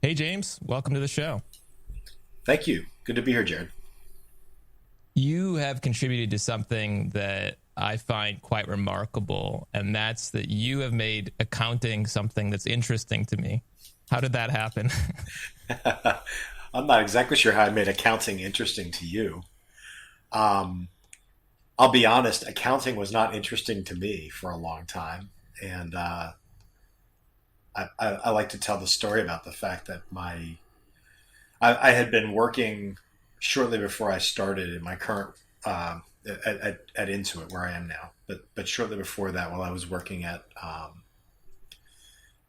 Hey, James, welcome to the show. Thank you. Good to be here, Jered. You have contributed to something that I find quite remarkable, and that's that you have made accounting something that's interesting to me. How did that happen? I'm not exactly sure how I made accounting interesting to you. Um, I'll be honest, accounting was not interesting to me for a long time. And I like to tell the story about the fact that I had been working shortly before I started in my current at Intuit, where I am now. But shortly before that, while I was working at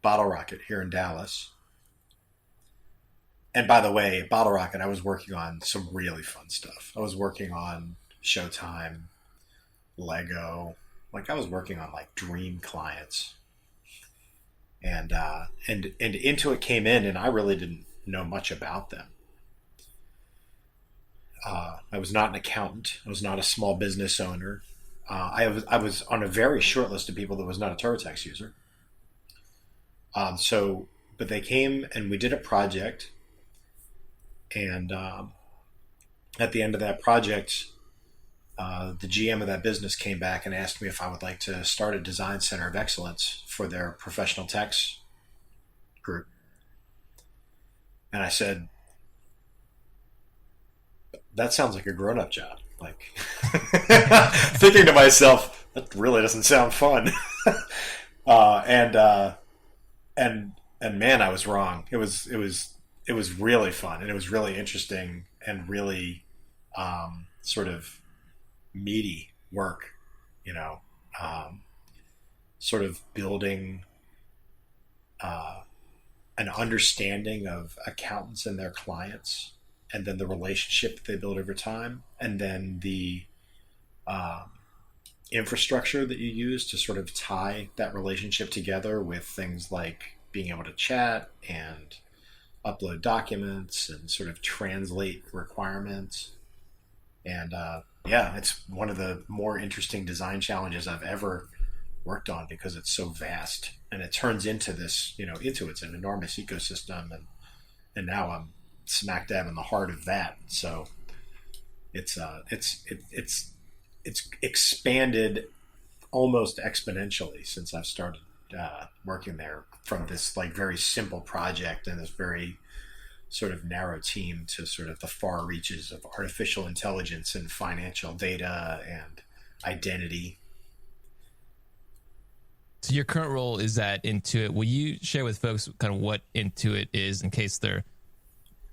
Bottle Rocket here in Dallas. And by the way, Bottle Rocket, I was working on some really fun stuff. I was working on Showtime, Lego. Like I was working on like dream clients, and Intuit came in, and I really didn't know much about them. I was not an accountant. I was not a small business owner. I was on a very short list of people that was not a TurboTax user. But they came and we did a project, and at the end of that project, the GM of that business came back and asked me if I would like to start a design center of excellence for their professional tax group. And I said, that sounds like a grown up job. Like, thinking to myself, that really doesn't sound fun. uh, and, uh, and, and man, I was wrong. It was really fun, and it was really interesting and really, sort of meaty work, you know, um, sort of building uh, an understanding of accountants and their clients, and then the relationship that they build over time, and then the um, infrastructure that you use to sort of tie that relationship together with things like being able to chat and upload documents and sort of translate requirements. And yeah, it's one of the more interesting design challenges I've ever worked on because it's so vast and it turns into this, into it's an enormous ecosystem, and now I'm smack dab in the heart of that. So it's expanded almost exponentially since I've started working there, from this like very simple project and this very sort of narrow team to sort of the far reaches of artificial intelligence and financial data and identity. So your current role is at Intuit. Will you share with folks kind of what Intuit is, in case they're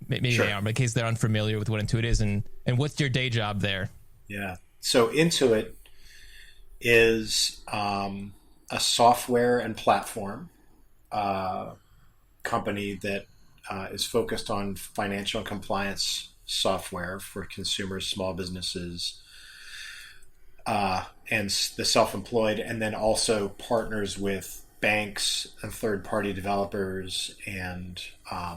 maybe they Sure. are, but in case they're unfamiliar with what Intuit is, and what's your day job there? Yeah. So Intuit is a software and platform uh, company that is focused on financial compliance software for consumers, small businesses, and the self-employed, and then also partners with banks and third-party developers and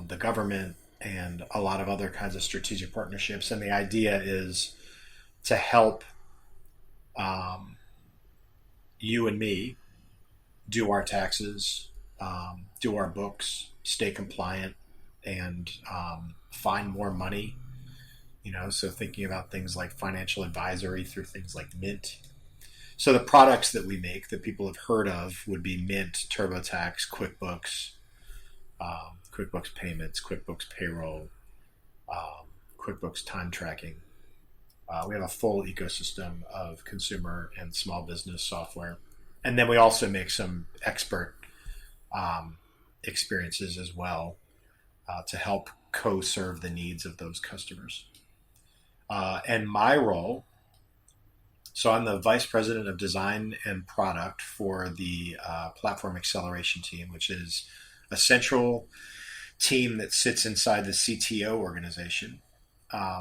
the government and a lot of other kinds of strategic partnerships. And the idea is to help um, you and me do our taxes, do our books, stay compliant, and find more money. So thinking about things like financial advisory through things like Mint. So the products that we make that people have heard of would be Mint, TurboTax, QuickBooks Payments, QuickBooks Payroll, QuickBooks Time Tracking. We have a full ecosystem of consumer and small business software. And then we also make some expert um, experiences as well, to help co-serve the needs of those customers. And my role, so I'm the vice president of design and product for the platform acceleration team, which is a central team that sits inside the CTO organization.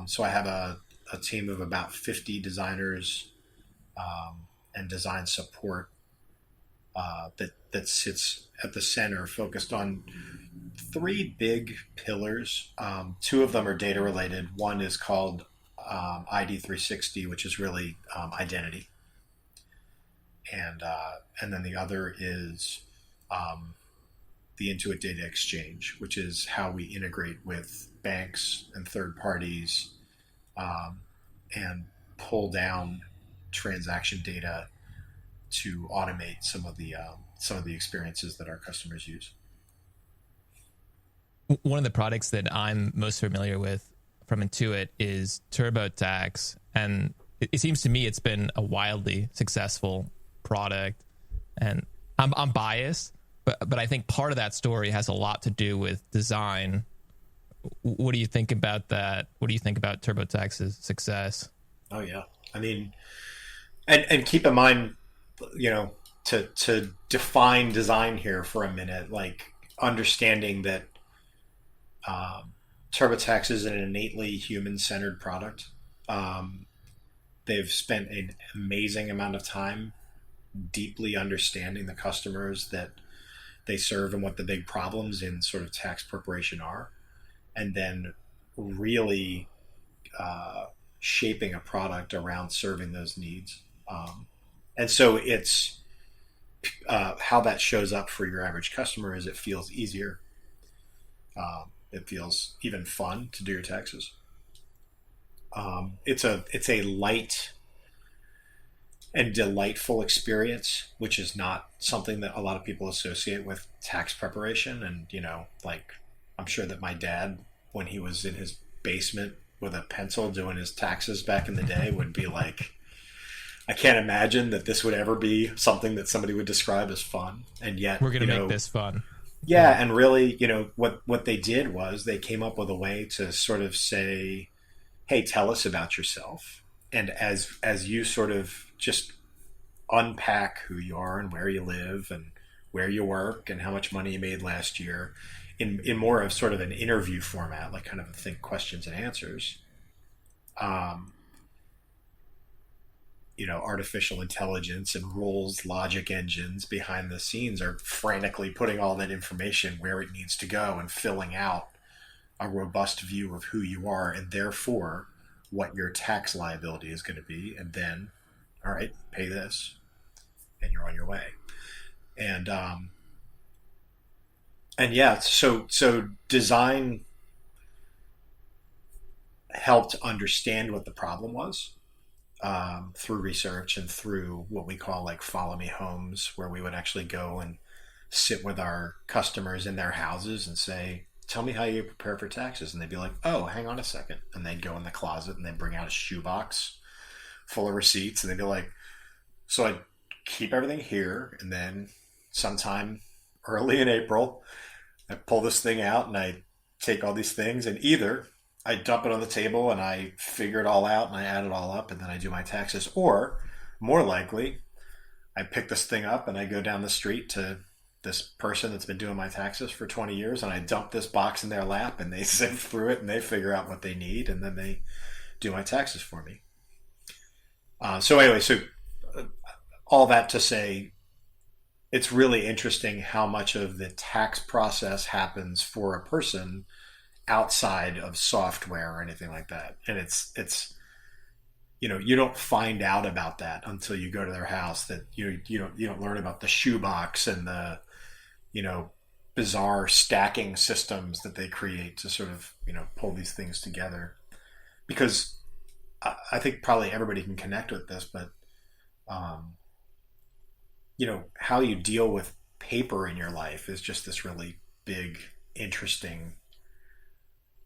So I have a team of about 50 designers and design support that sits at the center, focused on three big pillars. Two of them are data related. One is called ID 360, which is really identity, and then the other is the Intuit Data Exchange, which is how we integrate with banks and third parties, um, and pull down transaction data to automate some of the experiences that our customers use. One of the products that I'm most familiar with from Intuit is TurboTax, and it seems to me it's been a wildly successful product. And I'm biased, but I think part of that story has a lot to do with design. What do you think about that? What do you think about TurboTax's success? Oh yeah, I mean, and keep in mind, you know, to define design here for a minute, like understanding that TurboTax is an innately human-centered product. Um, they've spent an amazing amount of time deeply understanding the customers that they serve and what the big problems in sort of tax preparation are, and then really shaping a product around serving those needs. And so it's how that shows up for your average customer is it feels easier. It feels even fun to do your taxes. It's a light and delightful experience, which is not something that a lot of people associate with tax preparation. And you know, like I'm sure that my dad, when he was in his basement with a pencil doing his taxes back in the day, would be like, I can't imagine that this would ever be something that somebody would describe as fun. And yet, we're going to make this fun. Yeah, and really, you know, what they did was they came up with a way to sort of say, "Hey, tell us about yourself." And as you sort of just unpack who you are and where you live and where you work and how much money you made last year, in more of sort of an interview format, like kind of think questions and answers. You know, artificial intelligence and rules logic engines behind the scenes are frantically putting all that information where it needs to go and filling out a robust view of who you are and therefore what your tax liability is going to be. And then, all right, pay this and you're on your way. And yeah, so design helped understand what the problem was, through research and through what we call like follow me homes, where we would actually go and sit with our customers in their houses and say, tell me how you prepare for taxes. And they'd be like, oh, hang on a second. And they'd go in the closet and they'd bring out a shoebox full of receipts. And they'd be like, so I'd keep everything here. And then sometime early in April, I pull this thing out and I take all these things and either I dump it on the table and I figure it all out and I add it all up and then I do my taxes. Or more likely, I pick this thing up and I go down the street to this person that's been doing my taxes for 20 years and I dump this box in their lap and they sift through it and they figure out what they need and then they do my taxes for me. So anyway, all that to say, it's really interesting how much of the tax process happens for a person outside of software or anything like that. And it's you know, you don't find out about that until you go to their house, that you don't learn about the shoebox and the, you know, bizarre stacking systems that they create to sort of, you know, pull these things together. Because I think probably everybody can connect with this, but you know, how you deal with paper in your life is just this really big, interesting,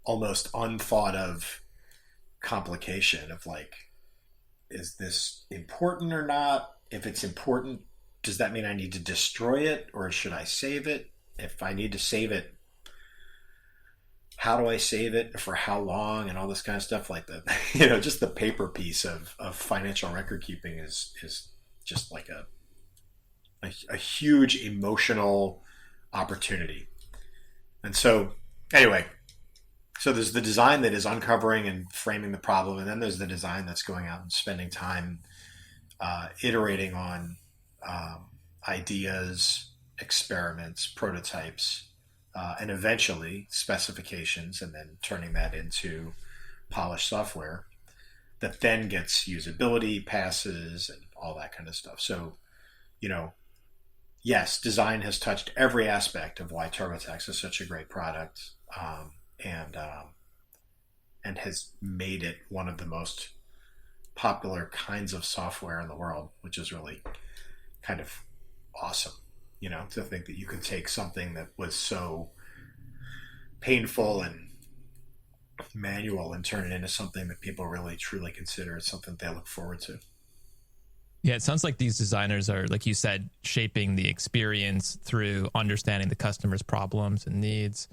almost unthought of complication of like, is this important or not? If it's important, does that mean I need to destroy it or should I save it? If I need to save it, how do I save it, for how long, and all this kind of stuff like that. You know, just the paper piece of financial record keeping is just like a huge emotional opportunity. And so anyway, so there's the design that is uncovering and framing the problem, and then there's the design that's going out and spending time iterating on ideas, experiments, prototypes, and eventually specifications, and then turning that into polished software that then gets usability passes and all that kind of stuff. So, you know, yes, design has touched every aspect of why TurboTax is such a great product, and and has made it one of the most popular kinds of software in the world, which is really kind of awesome. To think that you could take something that was so painful and manual and turn it into something that people really truly consider something they look forward to. Yeah, it sounds like these designers are, like you said, shaping the experience through understanding the customer's problems and needs.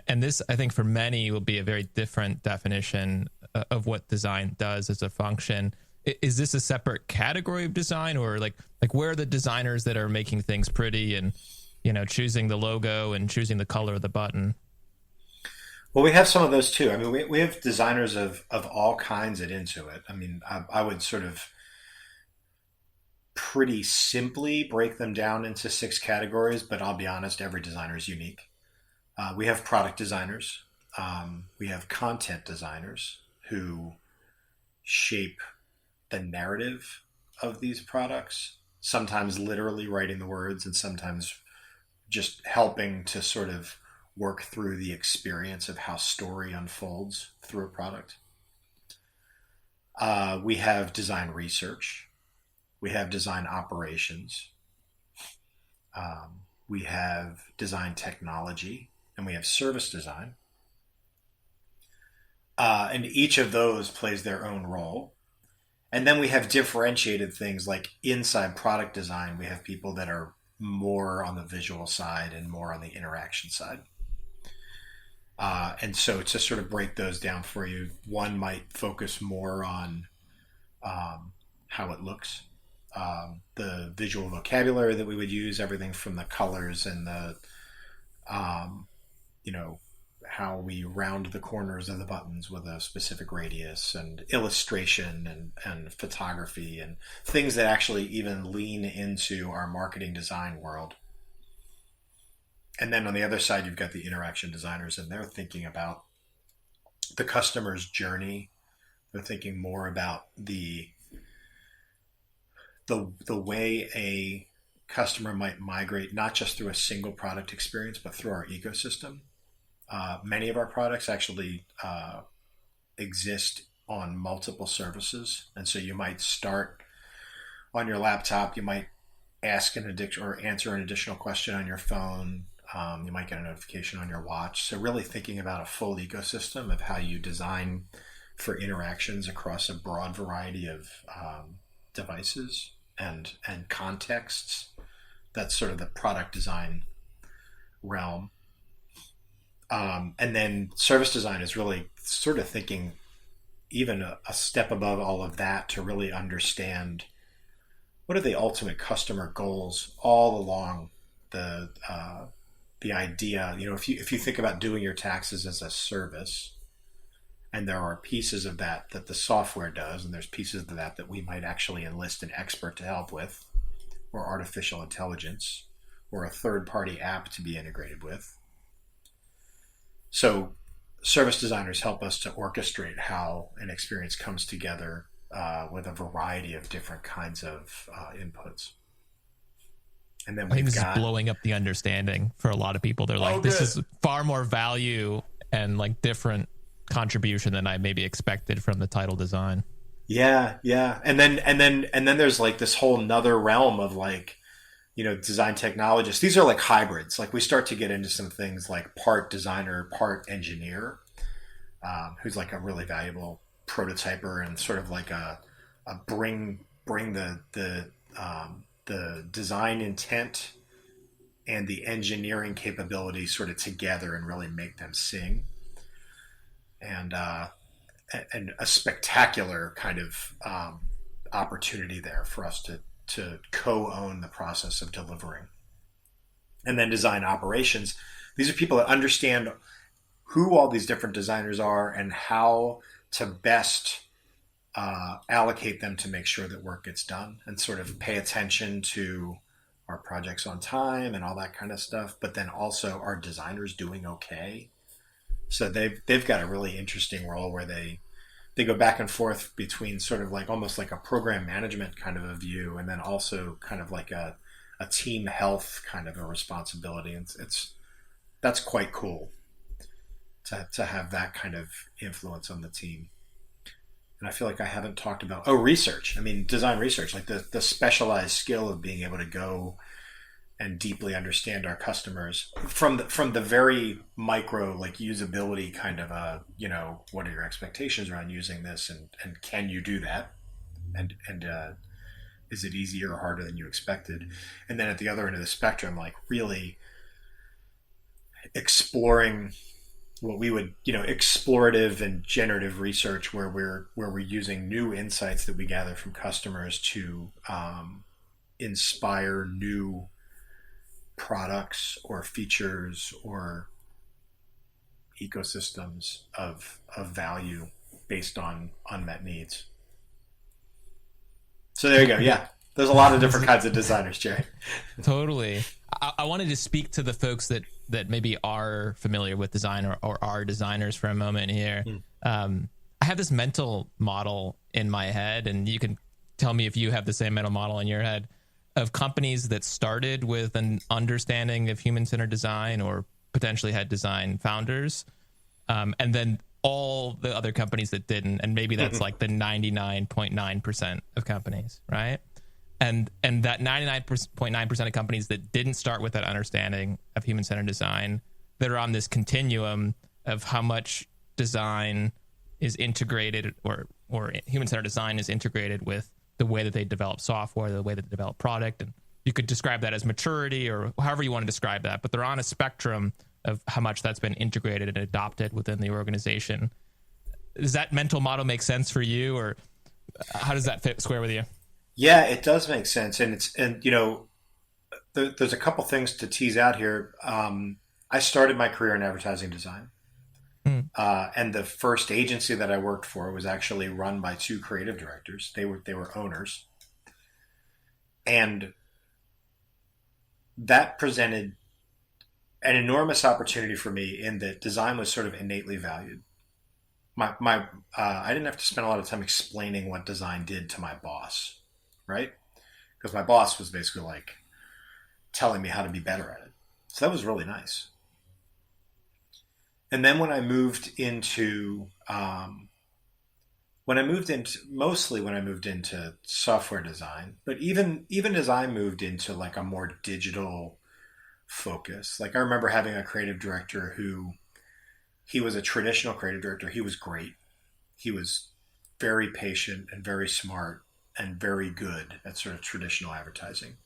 And this, I think, for many will be a very different definition of what design does as a function. Is this a separate category of design, or like where are the designers that are making things pretty and, choosing the logo and choosing the color of the button? Well, we have some of those too. I mean, we have designers of all kinds at Intuit. I mean, I would sort of pretty simply break them down into 6 categories, but I'll be honest, every designer is unique. We have product designers. We have content designers who shape the narrative of these products, sometimes literally writing the words and sometimes just helping to sort of work through the experience of how story unfolds through a product. We have design research. We have design operations. We have design technology, and we have service design. And each of those plays their own role. And then we have differentiated things like inside product design. We have people that are more on the visual side and more on the interaction side. And so to sort of break those down for you, one might focus more on how it looks, the visual vocabulary that we would use, everything from the colors and the, how we round the corners of the buttons with a specific radius, and illustration and photography and things that actually even lean into our marketing design world. And then on the other side, you've got the interaction designers, and they're thinking about the customer's journey. They're thinking more about the way a customer might migrate, not just through a single product experience, but through our ecosystem. Many of our products actually exist on multiple services. And so you might start on your laptop, you might ask or answer an additional question on your phone. You might get a notification on your watch. So really thinking about a full ecosystem of how you design for interactions across a broad variety of devices and contexts. That's sort of the product design realm. And then service design is really sort of thinking even a step above all of that to really understand what are the ultimate customer goals all along the idea. If you think about doing your taxes as a service, and there are pieces of that the software does, and there's pieces of that we might actually enlist an expert to help with, or artificial intelligence, or a third-party app to be integrated with. So service designers help us to orchestrate how an experience comes together with a variety of different kinds of inputs. And then I think this is blowing up the understanding for a lot of people. They're like, this is far more value and like different contribution than I maybe expected from the title design. Yeah. And then there's like this whole nother realm of like, design technologists. These are like hybrids. Like we start to get into some things like part designer, part engineer, who's like a really valuable prototyper and sort of like a bring the design intent and the engineering capability sort of together and really make them sing. And a spectacular kind of opportunity there for us to co-own the process of delivering. And then design operations. These are people that understand who all these different designers are and how to best allocate them to make sure that work gets done, and sort of pay attention to our projects on time and all that kind of stuff. But then also, are designers doing okay? So they've got a really interesting role where they go back and forth between sort of like almost like a program management kind of a view, and then also kind of like a a team health kind of a responsibility. And that's quite cool to have that kind of influence on the team. And I feel like I haven't talked about research. I mean, design research, like the specialized skill of being able to go and deeply understand our customers from the very micro, like usability kind of what are your expectations around using this, and can you do that, and is it easier or harder than you expected? And then at the other end of the spectrum, like really exploring what we would, explorative and generative research, where we're using new insights that we gather from customers to inspire new products or features or ecosystems of value based on unmet needs. So there you go. Yeah, there's a lot of different kinds of designers, Jered. Totally. I wanted to speak to the folks that maybe are familiar with design or are designers for a moment here. I have this mental model in my head, and you can tell me if you have the same mental model in your head, of companies that started with an understanding of human-centered design or potentially had design founders, and then all the other companies that didn't, and maybe that's like the 99.9% of companies, right? And that 99.9% of companies that didn't start with that understanding of human-centered design, that are on this continuum of how much design is integrated or human-centered design is integrated with the way that they develop software, the way that they develop product. And you could describe that as maturity or however you want to describe that, but they're on a spectrum of how much that's been integrated and adopted within the organization. Does that mental model make sense for you, or how does that fit square with you? Yeah, it does make sense. And there's a couple things to tease out here. I started my career in advertising design. And the first agency that I worked for was actually run by two creative directors. They were owners. And that presented an enormous opportunity for me in that design was sort of innately valued. I didn't have to spend a lot of time explaining what design did to my boss, right? Because my boss was basically like telling me how to be better at it. So that was really nice. And then when I moved into software design, but even as I moved into like a more digital focus, like I remember having a creative director he was a traditional creative director. He was great. He was very patient and very smart and very good at sort of traditional advertising.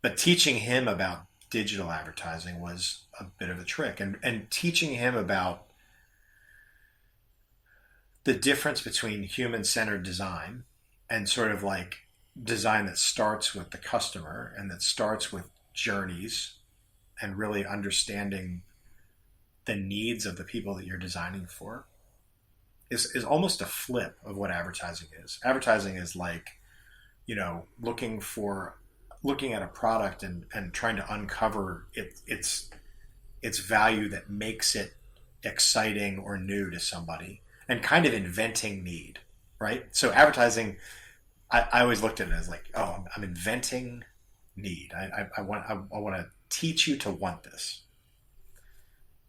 But teaching him about digital advertising was a bit of a trick, and teaching him about the difference between human-centered design and sort of like design that starts with the customer and that starts with journeys and really understanding the needs of the people that you're designing for is almost a flip of what advertising is. Advertising is like, looking at a product and trying to uncover its value that makes it exciting or new to somebody, and kind of inventing need, right? So advertising, I always looked at it as like, oh, I'm inventing need. I want to teach you to want this.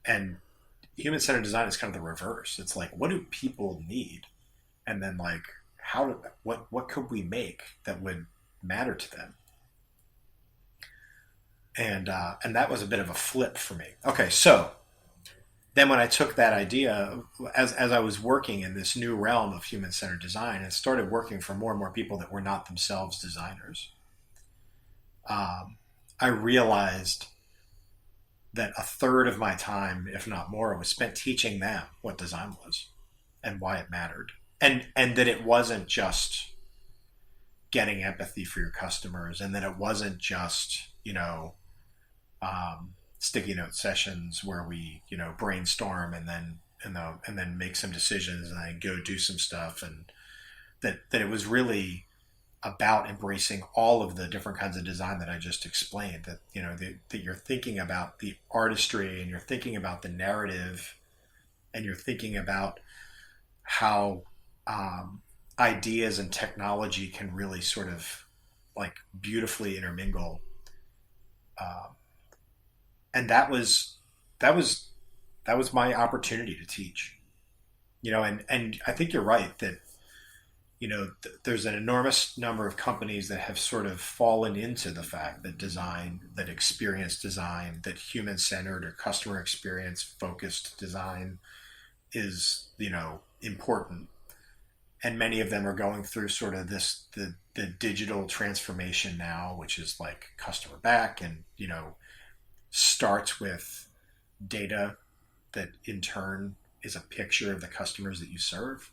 And human-centered design is kind of the reverse. It's like, what do people need? And then like, what could we make that would matter to them? And that was a bit of a flip for me. Okay, so then when I took that idea, as I was working in this new realm of human-centered design and started working for more and more people that were not themselves designers, I realized that a third of my time, if not more, was spent teaching them what design was and why it mattered. And that it wasn't just getting empathy for your customers, and that it wasn't just, sticky note sessions where we, brainstorm and then make some decisions and then go do some stuff, and that it was really about embracing all of the different kinds of design that I just explained, that, that you're thinking about the artistry, and you're thinking about the narrative, and you're thinking about how ideas and technology can really sort of like beautifully intermingle. And that was my opportunity to teach. And I think you're right that there's an enormous number of companies that have sort of fallen into the fact that experience design, that human-centered or customer experience focused design is, important. And many of them are going through sort of the digital transformation now, which is like customer back and, starts with data that in turn is a picture of the customers that you serve.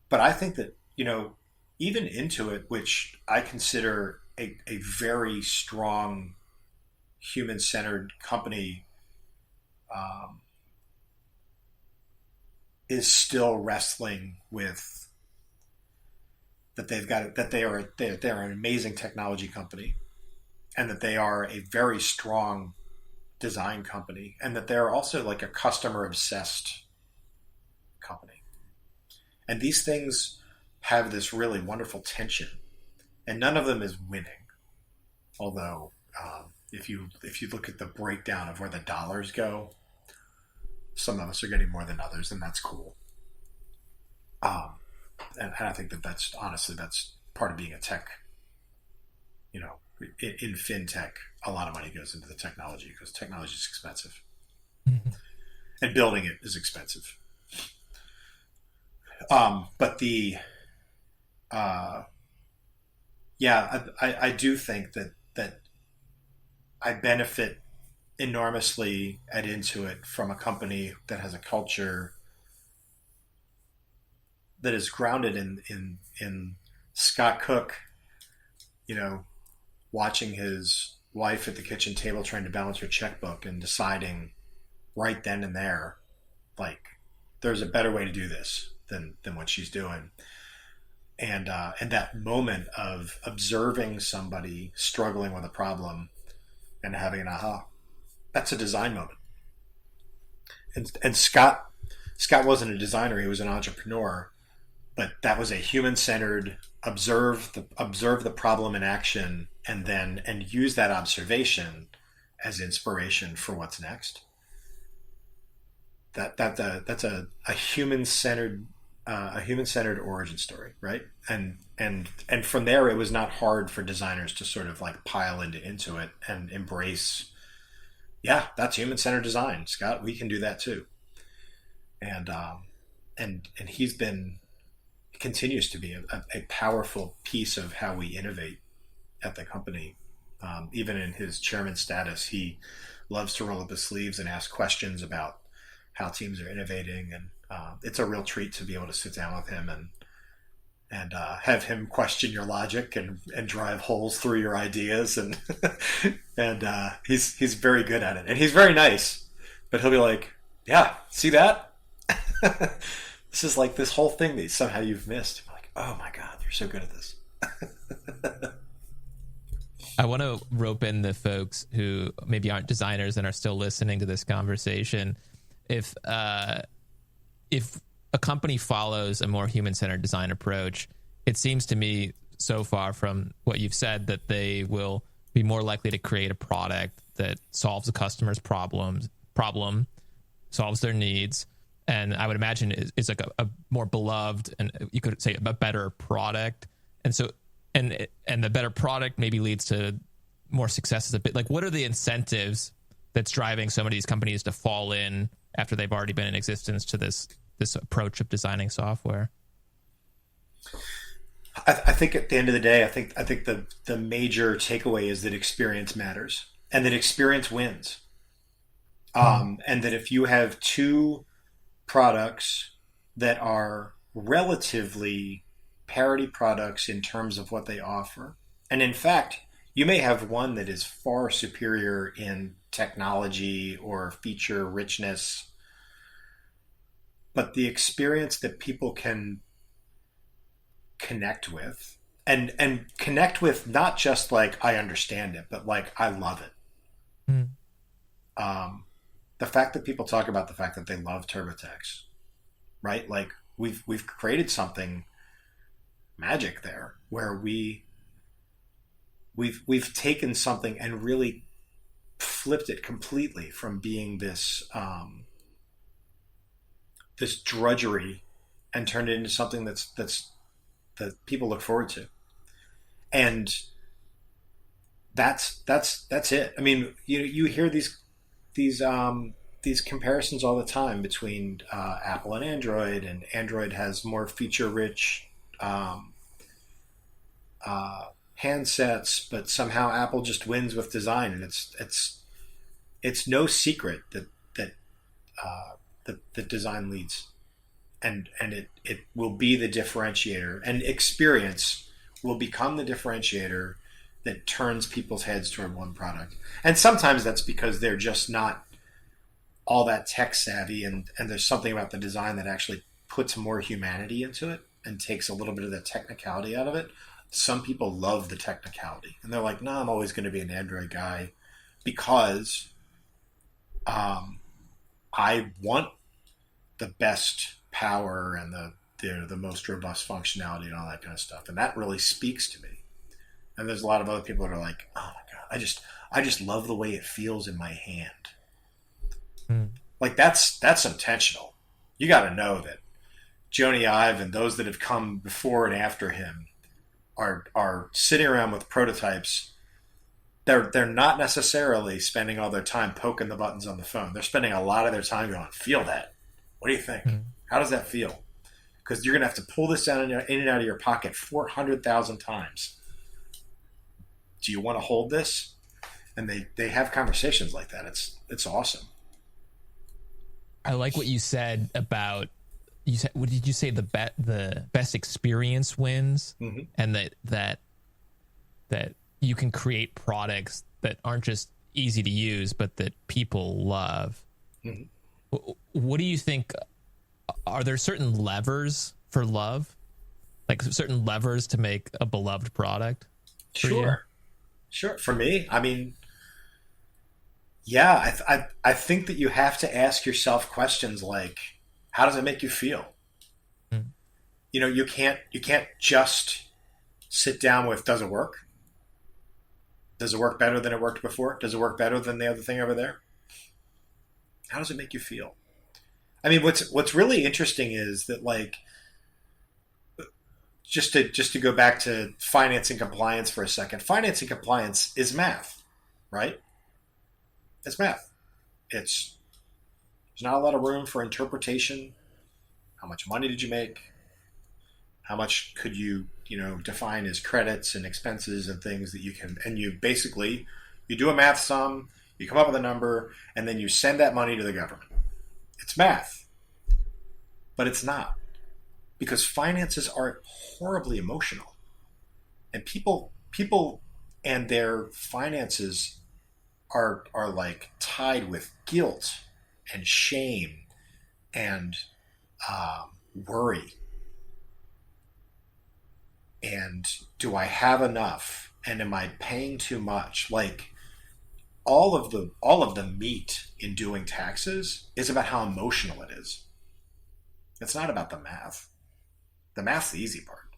But I think that, even Intuit, which I consider a very strong human-centered company, is still wrestling with that they're an amazing technology company, and that they are a very strong design company, and that they're also like a customer obsessed company. And these things have this really wonderful tension, and none of them is winning. Although, if you look at the breakdown of where the dollars go, some of us are getting more than others, and that's cool. And I think that's honestly part of being a tech. In fintech, a lot of money goes into the technology because technology is expensive, mm-hmm. and building it is expensive. But I do think that I benefit enormously at Intuit from a company that has a culture that is grounded in Scott Cook, watching his wife at the kitchen table trying to balance her checkbook and deciding right then and there, like, there's a better way to do this than what she's doing. And that moment of observing somebody struggling with a problem and having an aha, that's a design moment. And Scott wasn't a designer, he was an entrepreneur, but that was a human-centered observe the problem in action and use that observation as inspiration for what's next. That's a human-centered origin story, right? And from there, it was not hard for designers to sort of like pile into it and embrace, yeah, that's human-centered design, Scott. We can do that too. And continues to be a powerful piece of how we innovate at the company. Even in his chairman status, he loves to roll up his sleeves and ask questions about how teams are innovating, and it's a real treat to be able to sit down with him and have him question your logic and drive holes through your ideas, and he's very good at it, and he's very nice, but he'll be like, yeah, see that? This is like this whole thing that somehow you've missed. I'm like, oh my God, you're so good at this. I want to rope in the folks who maybe aren't designers and are still listening to this conversation. If a company follows a more human-centered design approach, it seems to me so far from what you've said that they will be more likely to create a product that solves the customer's problem, solves their needs, and I would imagine is like a more beloved, and you could say a better product. And so, and the better product maybe leads to more successes. A bit like, what are the incentives that's driving some of these companies to fall in after they've already been in existence to this approach of designing software? I think at the end of the day, I think the major takeaway is that experience matters, and that experience wins. And that if you have two products that are relatively parity products in terms of what they offer, and in fact, you may have one that is far superior in technology or feature richness, but the experience that people can connect with, and connect with not just like I understand it, but like I love it. The fact that people talk about the fact that they love TurboTax, right? Like we've created something magic there where we we've taken something and really flipped it completely from being this this drudgery and turned it into something that people look forward to. And that's it. I mean, you hear these comparisons all the time between Apple and Android has more feature-rich handsets, but somehow Apple just wins with design, and it's no secret that design leads, and it will be the differentiator, and experience will become the differentiator that turns people's heads toward one product. And sometimes that's because they're just not all that tech savvy, and there's something about the design that actually puts more humanity into it and takes a little bit of the technicality out of it. Some people love the technicality, and they're like, no, I'm always going to be an Android guy because I want the best power and the most robust functionality and all that kind of stuff. And that really speaks to me. And there's a lot of other people that are like, oh my God, I just love the way it feels in my hand. Like that's intentional. You got to know that Jony Ive and those that have come before and after him are sitting around with prototypes. They're not necessarily spending all their time poking the buttons on the phone. They're spending a lot of their time going, feel that. What do you think? How does that feel? Because you're going to have to pull this down in and out of your pocket 400,000 times. Do you want to hold this? And they have conversations like that. It's awesome. I like what you said about, what did you say? The best experience wins, and that you can create products that aren't just easy to use, but that people love. What do you think? Are there certain levers for love, like certain levers to make a beloved product? Sure. For me, I mean, yeah, I think that you have to ask yourself questions like, how does it make you feel? You know, you can't just sit down with, does it work? Does it work better than it worked before? Does it work better than the other thing over there? How does it make you feel? I mean, what's really interesting is that, like, just to go back to finance and compliance for a second, finance and compliance is math, right? It's math. There's not a lot of room for interpretation. How much money did you make? How much could you define as credits and expenses and things that you can, and you basically, you do a math sum, you come up with a number, and then you send that money to the government. It's math. But it's not. Because finances are horribly emotional. And people and their finances are like tied with guilt and shame and worry. And do I have enough? And am I paying too much? Like, all of the meat in doing taxes is about how emotional it is. It's not about the math. The math's the easy part.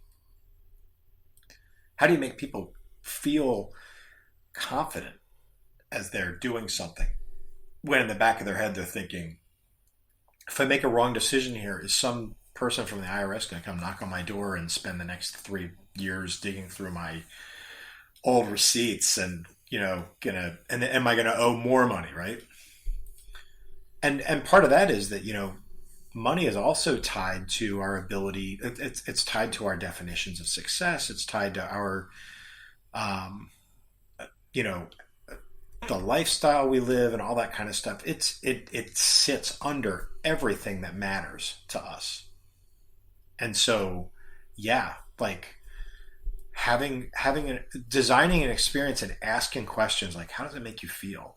How do you make people feel confident as they're doing something when in the back of their head they're thinking, if I make a wrong decision here, is some person from the IRS going to come knock on my door and spend the next 3 years digging through my old receipts and am I going to owe more money, right? And part of that is that, money is also tied to our ability. It's tied to our definitions of success. It's tied to our, the lifestyle we live and all that kind of stuff. It sits under everything that matters to us. And so, yeah, like designing an experience and asking questions like, how does it make you feel?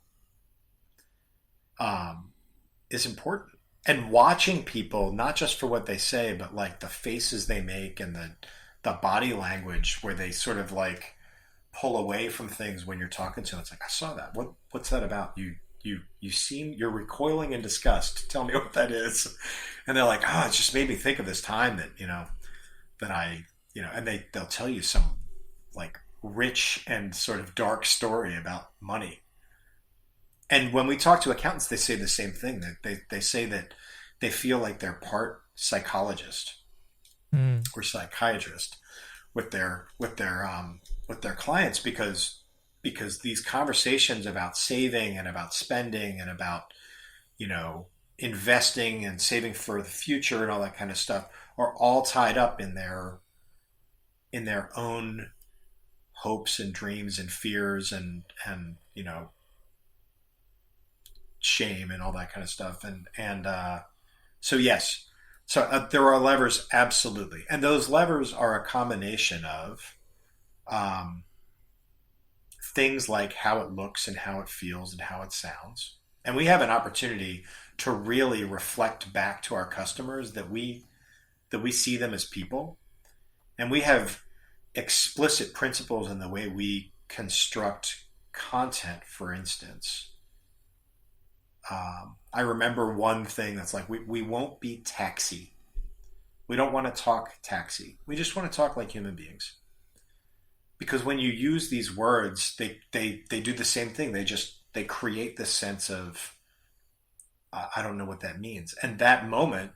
Is important. And watching people, not just for what they say, but like the faces they make and the body language where they sort of like pull away from things when you're talking to them. It's like, I saw that. What's that about? You're recoiling in disgust. Tell me what that is. And they're like, it just made me think of this time that, that I, and they'll tell you some like rich and sort of dark story about money. And when we talk to accountants, they say the same thing. They say that they feel like they're part psychologist Mm. or psychiatrist with their clients, because these conversations about saving and about spending and about, you know, investing and saving for the future and all that kind of stuff are all tied up in their own hopes and dreams and fears and you know, shame and all that kind of stuff. And so yes, so there are levers, absolutely, and those levers are a combination of um, things like how it looks and how it feels and how it sounds. And we have an opportunity to really reflect back to our customers that we see them as people, and we have explicit principles in the way we construct content. For instance, I remember one thing that's like, we won't be taxi. We don't want to talk taxi. We just want to talk like human beings. Because when you use these words, they do the same thing. They create this sense of I don't know what that means, and that moment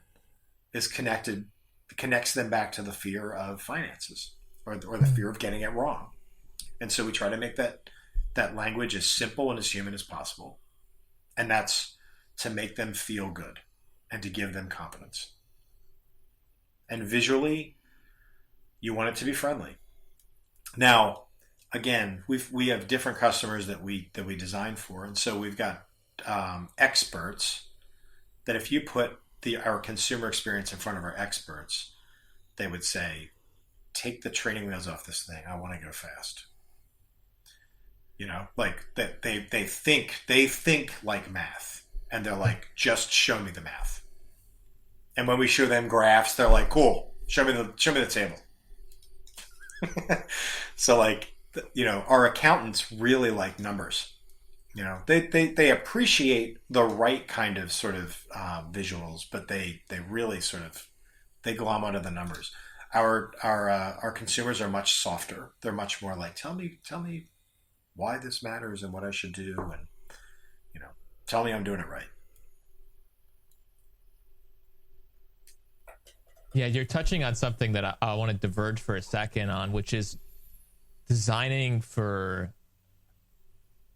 is connects them back to the fear of finances or the fear of getting it wrong. And so we try to make that language as simple and as human as possible, and that's to make them feel good and to give them confidence. And visually, you want it to be friendly. Now, again, we have different customers that we design for, and so we've got experts that if you put our consumer experience in front of our experts, they would say, "Take the training wheels off this thing. I want to go fast." You know, like that they think like math, and they're like, "Just show me the math." And when we show them graphs, they're like, "Cool, show me the table." So like, you know, our accountants really like numbers. You know, they appreciate the right kind of sort of visuals, but they really sort of they glom onto the numbers. Our consumers are much softer. They're much more like, tell me why this matters and what I should do, and you know, tell me I'm doing it right. Yeah, you're touching on something that I want to diverge for a second on, which is designing for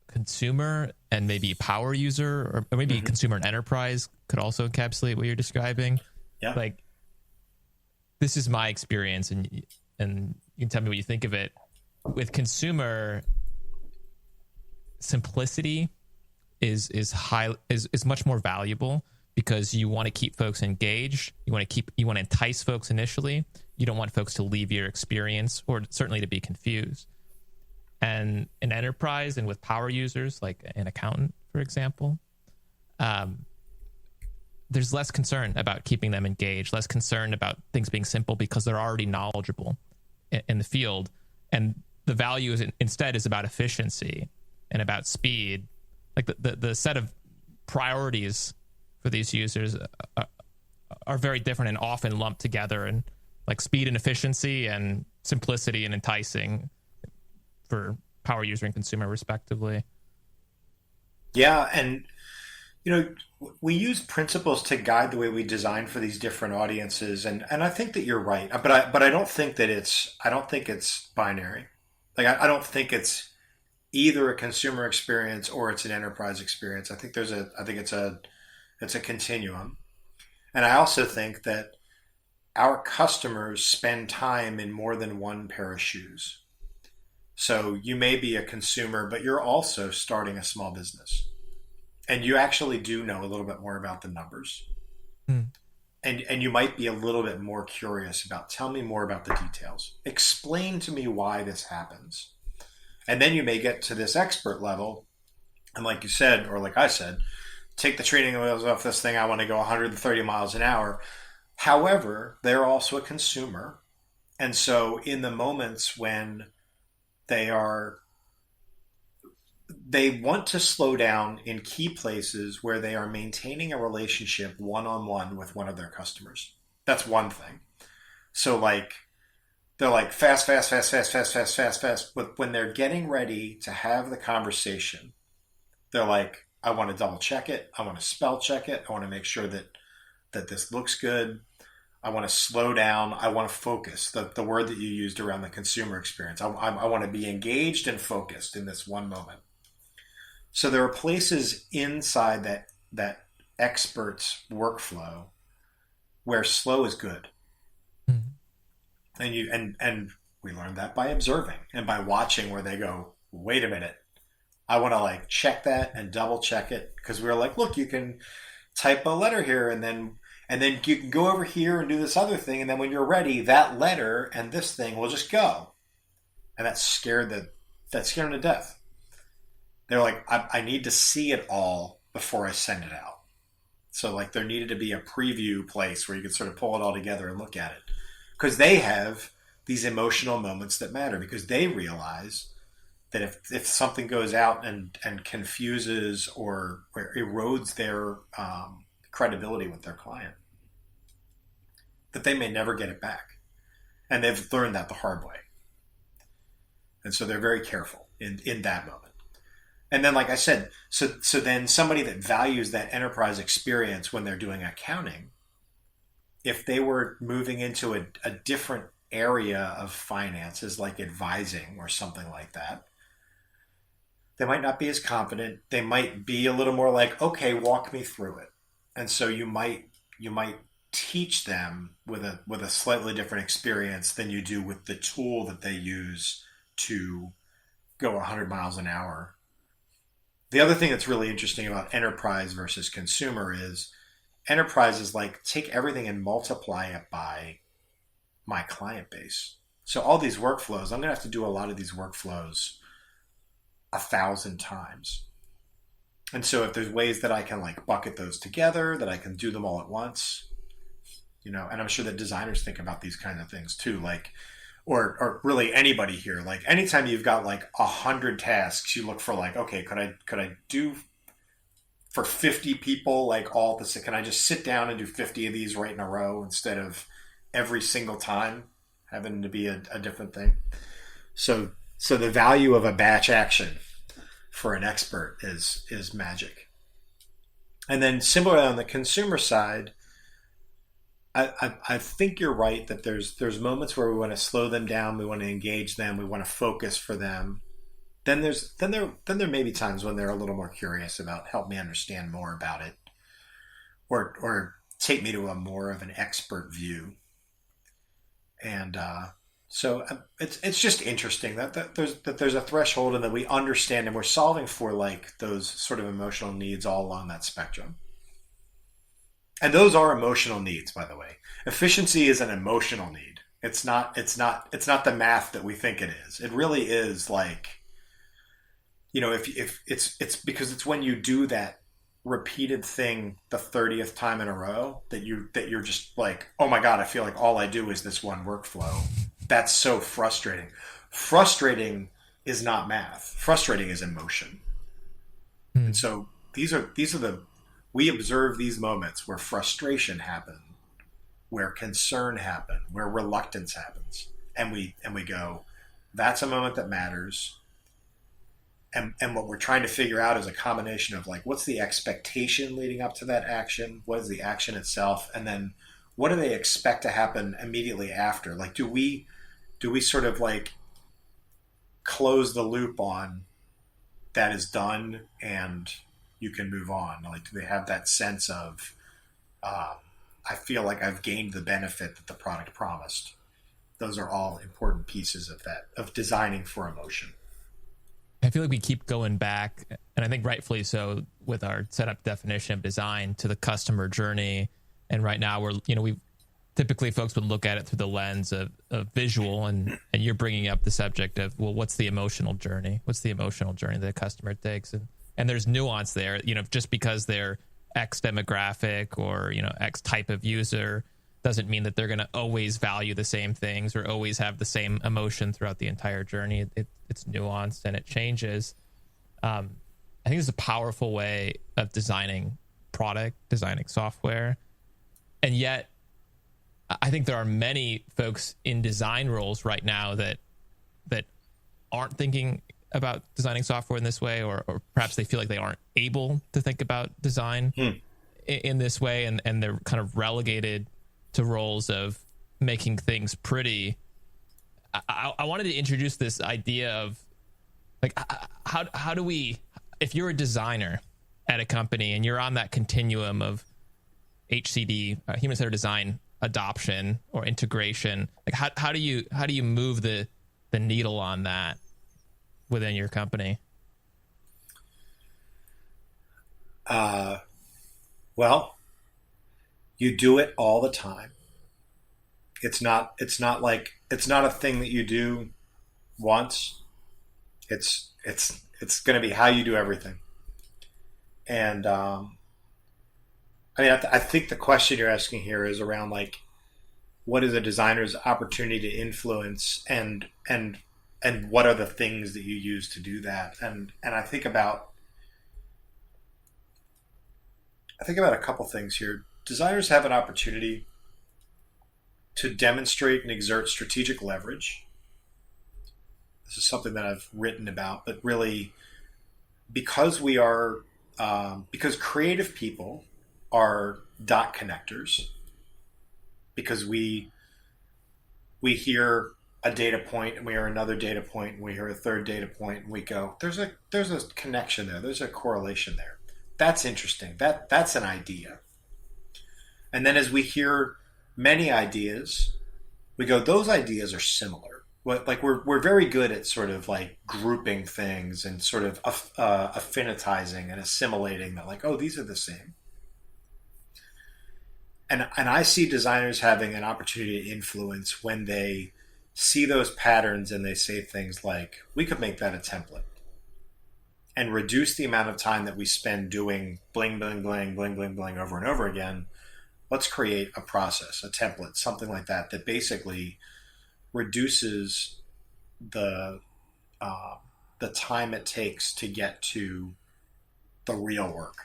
consumer and maybe power user, or maybe consumer and enterprise could also encapsulate what you're describing. Yeah. Like, this is my experience, and you can tell me what you think of it. With consumer, simplicity is much more valuable, because you want to keep folks engaged. You want to entice folks initially. You don't want folks to leave your experience, or certainly to be confused. And an enterprise and with power users, like an accountant, for example, there's less concern about keeping them engaged, less concern about things being simple, because they're already knowledgeable in the field. And the value instead is about efficiency and about speed. Like the set of priorities for these users are very different and often lumped together, and like speed and efficiency and simplicity and enticing for power user and consumer respectively. Yeah, and you know, we use principles to guide the way we design for these different audiences, and I think that you're right, but I don't think that it's binary. Like I don't think it's either a consumer experience or it's an enterprise experience. I think it's a continuum, and I also think that our customers spend time in more than one pair of shoes. So you may be a consumer, but you're also starting a small business, and you actually do know a little bit more about the numbers. Hmm. And you might be a little bit more curious about, tell me more about the details. Explain to me why this happens. And then you may get to this expert level, and like you said, or like I said, take the training wheels off this thing. I want to go 130 miles an hour. However, they're also a consumer. And so in the moments when they want to slow down in key places where they are maintaining a relationship one-on-one with one of their customers. That's one thing. So like They're like fast, fast, fast, fast, fast, fast, fast, fast. But when they're getting ready to have the conversation, they're like, I want to double check it. I want to spell check it. I want to make sure that this looks good. I want to slow down. I want to focus. The word that you used around the consumer experience. I want to be engaged and focused in this one moment. So there are places inside that expert's workflow where slow is good. And we learned that by observing and by watching, where they go, wait a minute, I want to like check that and double check it, because we were like, look, you can type a letter here, and then you can go over here and do this other thing, and then when you're ready, that letter and this thing will just go. And that scared them to death. They're like, I need to see it all before I send it out. So like there needed to be a preview place where you could sort of pull it all together and look at it. Because they have these emotional moments that matter, because they realize that if something goes out and confuses or erodes their credibility with their client, that they may never get it back. And they've learned that the hard way. And so they're very careful in that moment. And then, like I said, so then somebody that values that enterprise experience when they're doing accounting, if they were moving into a different area of finances, like advising or something like that, they might not be as confident. They might be a little more like, okay, walk me through it. And so you might teach them with a slightly different experience than you do with the tool that they use to go 100 miles an hour. The other thing that's really interesting about enterprise versus consumer is enterprise is like, take everything and multiply it by my client base. So all these workflows, I'm going to have to do a lot of these workflows 1,000 times. And so if there's ways that I can like bucket those together, that I can do them all at once, and I'm sure that designers think about these kinds of things too, like, or really anybody here, like anytime you've got like 100 tasks, you look for like, okay, could I do for 50 people, like all this, can I just sit down and do 50 of these right in a row instead of every single time having to be a different thing? So the value of a batch action for an expert is magic. And then similarly on the consumer side, I think you're right that there's moments where we want to slow them down, we want to engage them, we want to focus for them. Then there may be times when they're a little more curious about, help me understand more about it, or take me to a more of an expert view. And so it's just interesting that there's a threshold, and that we understand and we're solving for like those sort of emotional needs all along that spectrum. And those are emotional needs, by the way. Efficiency is an emotional need. It's not the math that we think it is. It really is like, if it's because it's when you do that repeated thing the 30th time in a row that you're just like, oh my God, I feel like all I do is this one workflow. That's so frustrating. Frustrating is not math. Frustrating is emotion. And so we observe these moments where frustration happens, where concern happens, where reluctance happens. And we go, that's a moment that matters. And what we're trying to figure out is a combination of like, what's the expectation leading up to that action? What is the action itself? And then what do they expect to happen immediately after? Like, do we sort of like close the loop on that is done and you can move on? Like, do they have that sense of, I feel like I've gained the benefit that the product promised? Those are all important pieces of that, of designing for emotion. I feel like we keep going back, and I think rightfully so, with our setup definition of design to the customer journey. And right now we typically folks would look at it through the lens of visual, and you're bringing up the subject of, well, what's the emotional journey? What's the emotional journey that the customer takes? And there's nuance there, just because they're X demographic or, X type of user doesn't mean that they're going to always value the same things or always have the same emotion throughout the entire journey. It's nuanced and it changes. I think it's a powerful way of designing product, designing software. And yet I think there are many folks in design roles right now that aren't thinking about designing software in this way, or perhaps they feel like they aren't able to think about design in this way, and they're kind of relegated to roles of making things pretty. I wanted to introduce this idea of like, how do we, if you're a designer at a company and you're on that continuum of HCD, human-centered design adoption or integration, like how do you move the needle on that within your company? Well, you do it all the time. It's not a thing that you do once. It's going to be how you do everything. And I mean, I think the question you're asking here is around like, what is a designer's opportunity to influence, and what are the things that you use to do that? And I think about a couple things here. Designers have an opportunity to demonstrate and exert strategic leverage. This is something that I've written about, but really, because creative people are dot connectors, because we hear a data point and we hear another data point and we hear a third data point and we go, there's a connection there, there's a correlation there. That's interesting. That's an idea. And then as we hear many ideas, we go, those ideas are similar. Like we're very good at sort of like grouping things and sort of affinitizing and assimilating that, like, oh, these are the same. And I see designers having an opportunity to influence when they see those patterns and they say things like, we could make that a template and reduce the amount of time that we spend doing bling, bling, bling, bling, bling, bling over and over again. Let's create a process, a template, something like that, that basically reduces the time it takes to get to the real work.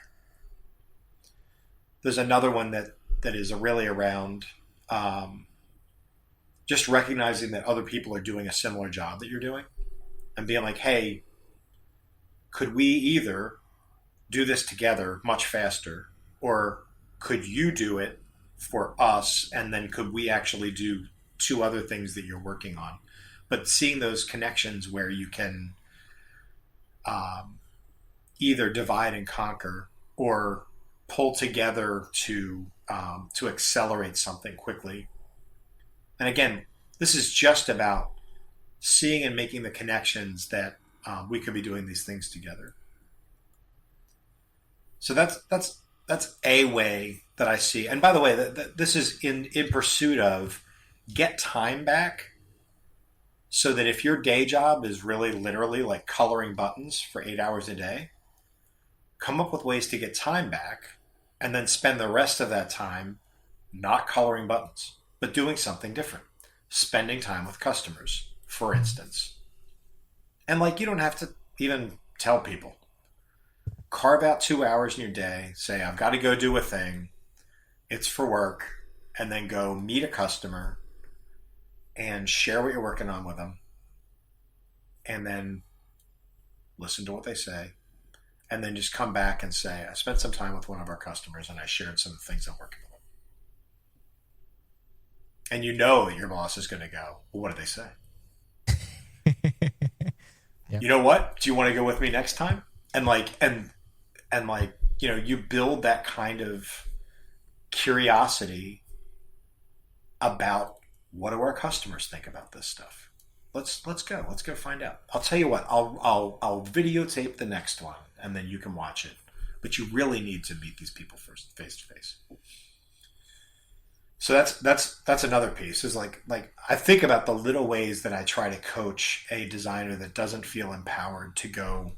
There's another one that is really around just recognizing that other people are doing a similar job that you're doing and being like, hey, could we either do this together much faster, or could you do it for us, and then could we actually do two other things that you're working on? But seeing those connections where you can either divide and conquer or pull together to accelerate something quickly. And again, this is just about seeing and making the connections that we could be doing these things together. So that's a way that I see. And by the way, this is in pursuit of get time back, so that if your day job is really literally like coloring buttons for 8 hours a day, come up with ways to get time back and then spend the rest of that time not coloring buttons, but doing something different. Spending time with customers, for instance. And like, you don't have to even tell people. Carve out 2 hours in your day, say, I've got to go do a thing, it's for work, and then go meet a customer and share what you're working on with them, and then listen to what they say, and then just come back and say, I spent some time with one of our customers and I shared some things I'm working on. And you know that your boss is going to go, well, what did they say? Yep. You know what? Do you want to go with me next time? And like, you know, you build that kind of curiosity about, what do our customers think about this stuff? Let's go find out. I'll tell you what, I'll videotape the next one and then you can watch it. But you really need to meet these people first, face to face. So that's another piece, is like I think about the little ways that I try to coach a designer that doesn't feel empowered to go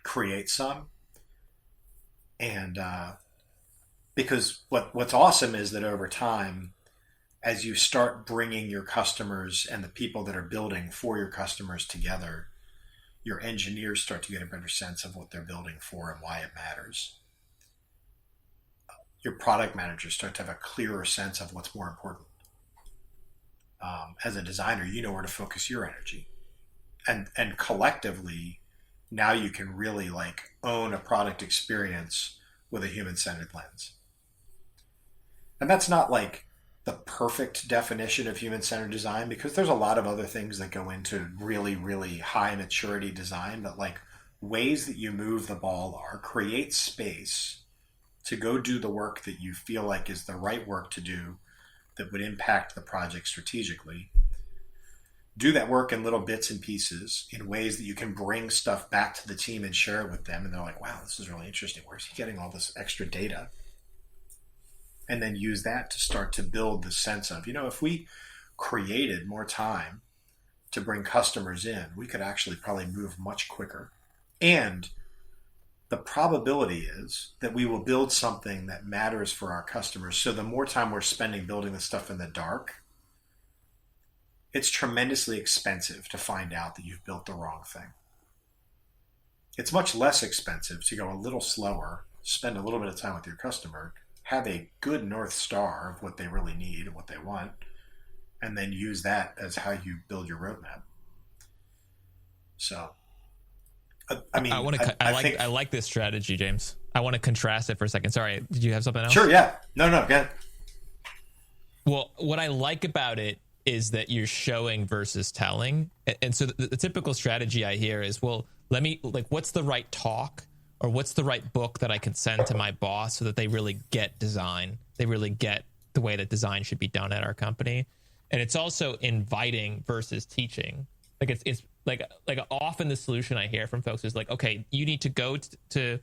create some. And because what's awesome is that over time, as you start bringing your customers and the people that are building for your customers together, your engineers start to get a better sense of what they're building for and why it matters. your product managers start to have a clearer sense of what's more important. As a designer, you know where to focus your energy, and collectively, now you can really like own a product experience with a human-centered lens. And that's not like the perfect definition of human-centered design, because there's a lot of other things that go into really, really high maturity design, but like ways that you move the ball are create space to go do the work that you feel like is the right work to do that would impact the project strategically. Do that work in little bits and pieces in ways that you can bring stuff back to the team and share it with them. And they're like, wow, this is really interesting. Where's he getting all this extra data? And then use that to start to build the sense of, if we created more time to bring customers in, we could actually probably move much quicker. And the probability is that we will build something that matters for our customers. So the more time we're spending building this stuff in the dark, it's tremendously expensive to find out that you've built the wrong thing. It's much less expensive to go a little slower, spend a little bit of time with your customer, have a good North Star of what they really need and what they want, and then use that as how you build your roadmap. So, I mean, I like this strategy, James. I want to contrast it for a second. Sorry, did you have something else? Sure, yeah. No, go ahead. Well, what I like about it is that you're showing versus telling. And so the typical strategy I hear is, well, what's the right talk or what's the right book that I can send to my boss so that they really get design? They really get the way that design should be done at our company. And it's also inviting versus teaching. Like it's like often the solution I hear from folks is like, okay, you need to go to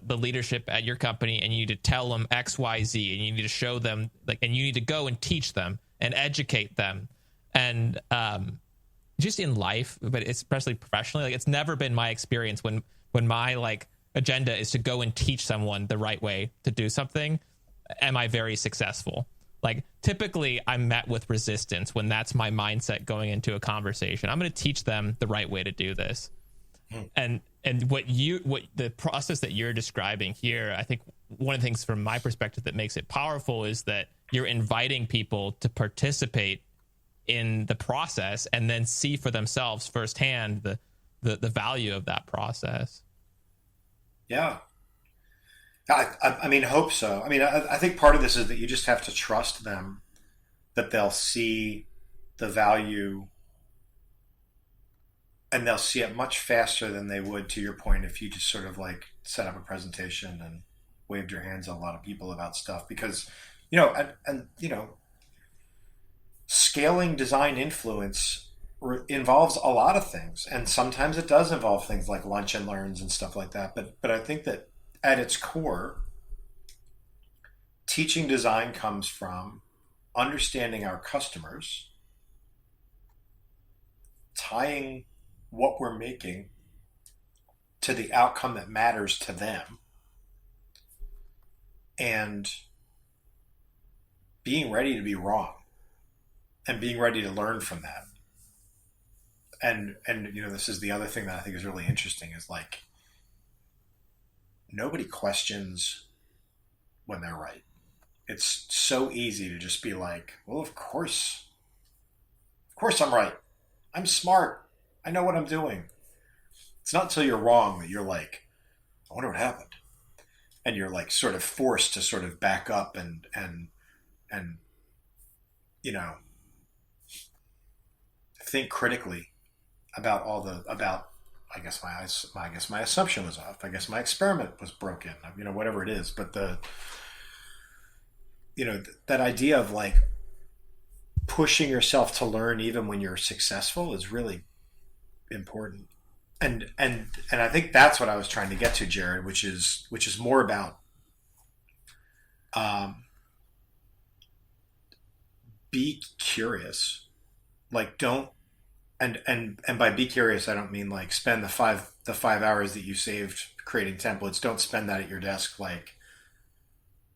the leadership at your company and you need to tell them X, Y, Z, and you need to show them and you need to go and teach them and educate them. And just in life, but especially professionally, it's never been my experience when my agenda is to go and teach someone the right way to do something, am I very successful. Typically I'm met with resistance when that's my mindset going into a conversation. I'm going to teach them the right way to do this. And what the process that you're describing here, I think one of the things from my perspective that makes it powerful is that you're inviting people to participate in the process and then see for themselves firsthand the value of that process. Yeah. I mean, hope so. I mean, I think part of this is that you just have to trust them, that they'll see the value and they'll see it much faster than they would, to your point, if you just sort of set up a presentation and waved your hands at a lot of people about stuff. Because, scaling design influence involves a lot of things. And sometimes it does involve things like lunch and learns and stuff like that. But I think that at its core, teaching design comes from understanding our customers, tying what we're making to the outcome that matters to them, and being ready to be wrong and being ready to learn from that. And this is the other thing that I think is really interesting is nobody questions when they're right. It's so easy to just be like, well, of course I'm right. I'm smart. I know what I'm doing. It's not until you're wrong that you're like, I wonder what happened. And you're sort of forced to sort of back up and think critically about I guess my assumption was off. I guess my experiment was broken. Whatever it is. But that idea of pushing yourself to learn even when you're successful is really important. And I think that's what I was trying to get to, Jered, which is more about be curious. Don't and by be curious, I don't mean spend the 5 hours that you saved creating templates. Don't spend that at your desk well,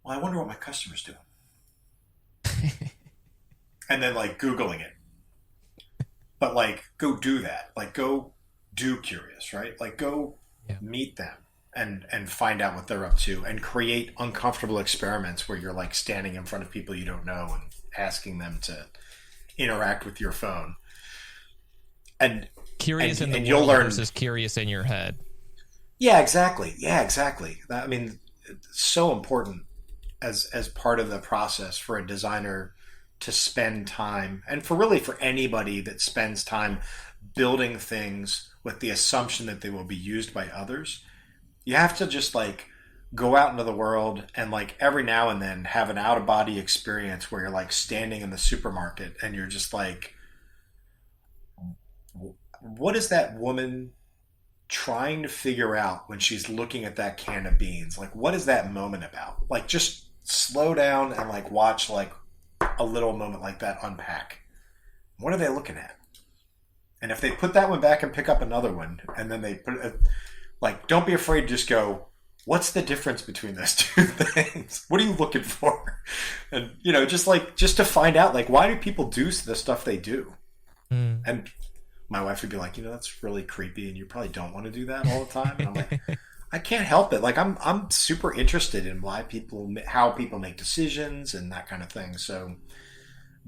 I wonder what my customer's doing. And then Googling it. But go do that. Go do curious, right? Go meet them and find out what they're up to and create uncomfortable experiments where you're like standing in front of people you don't know and asking them to interact with your phone. And Curious in the you'll world learn versus curious in your head. Yeah, exactly. I mean, it's so important as part of the process for a designer to spend time, and for anybody that spends time building things with the assumption that they will be used by others. You have to just like go out into the world and like every now and then have an out of body experience where you're like standing in the supermarket and you're just like, what is that woman trying to figure out when she's looking at that can of beans? Like, what is that moment about? Like, just slow down and like watch like a little moment like that unpack. What are they looking at? And if they put that one back and pick up another one, and then they put it, like, don't be afraid to just go, what's the difference between those two things? What are you looking for? And, you know, just to find out, like, why do people do the stuff they do? And my wife would be like, you know, that's really creepy and you probably don't want to do that all the time. And I'm like, I can't help it. Like, I'm super interested in how people make decisions and that kind of thing. So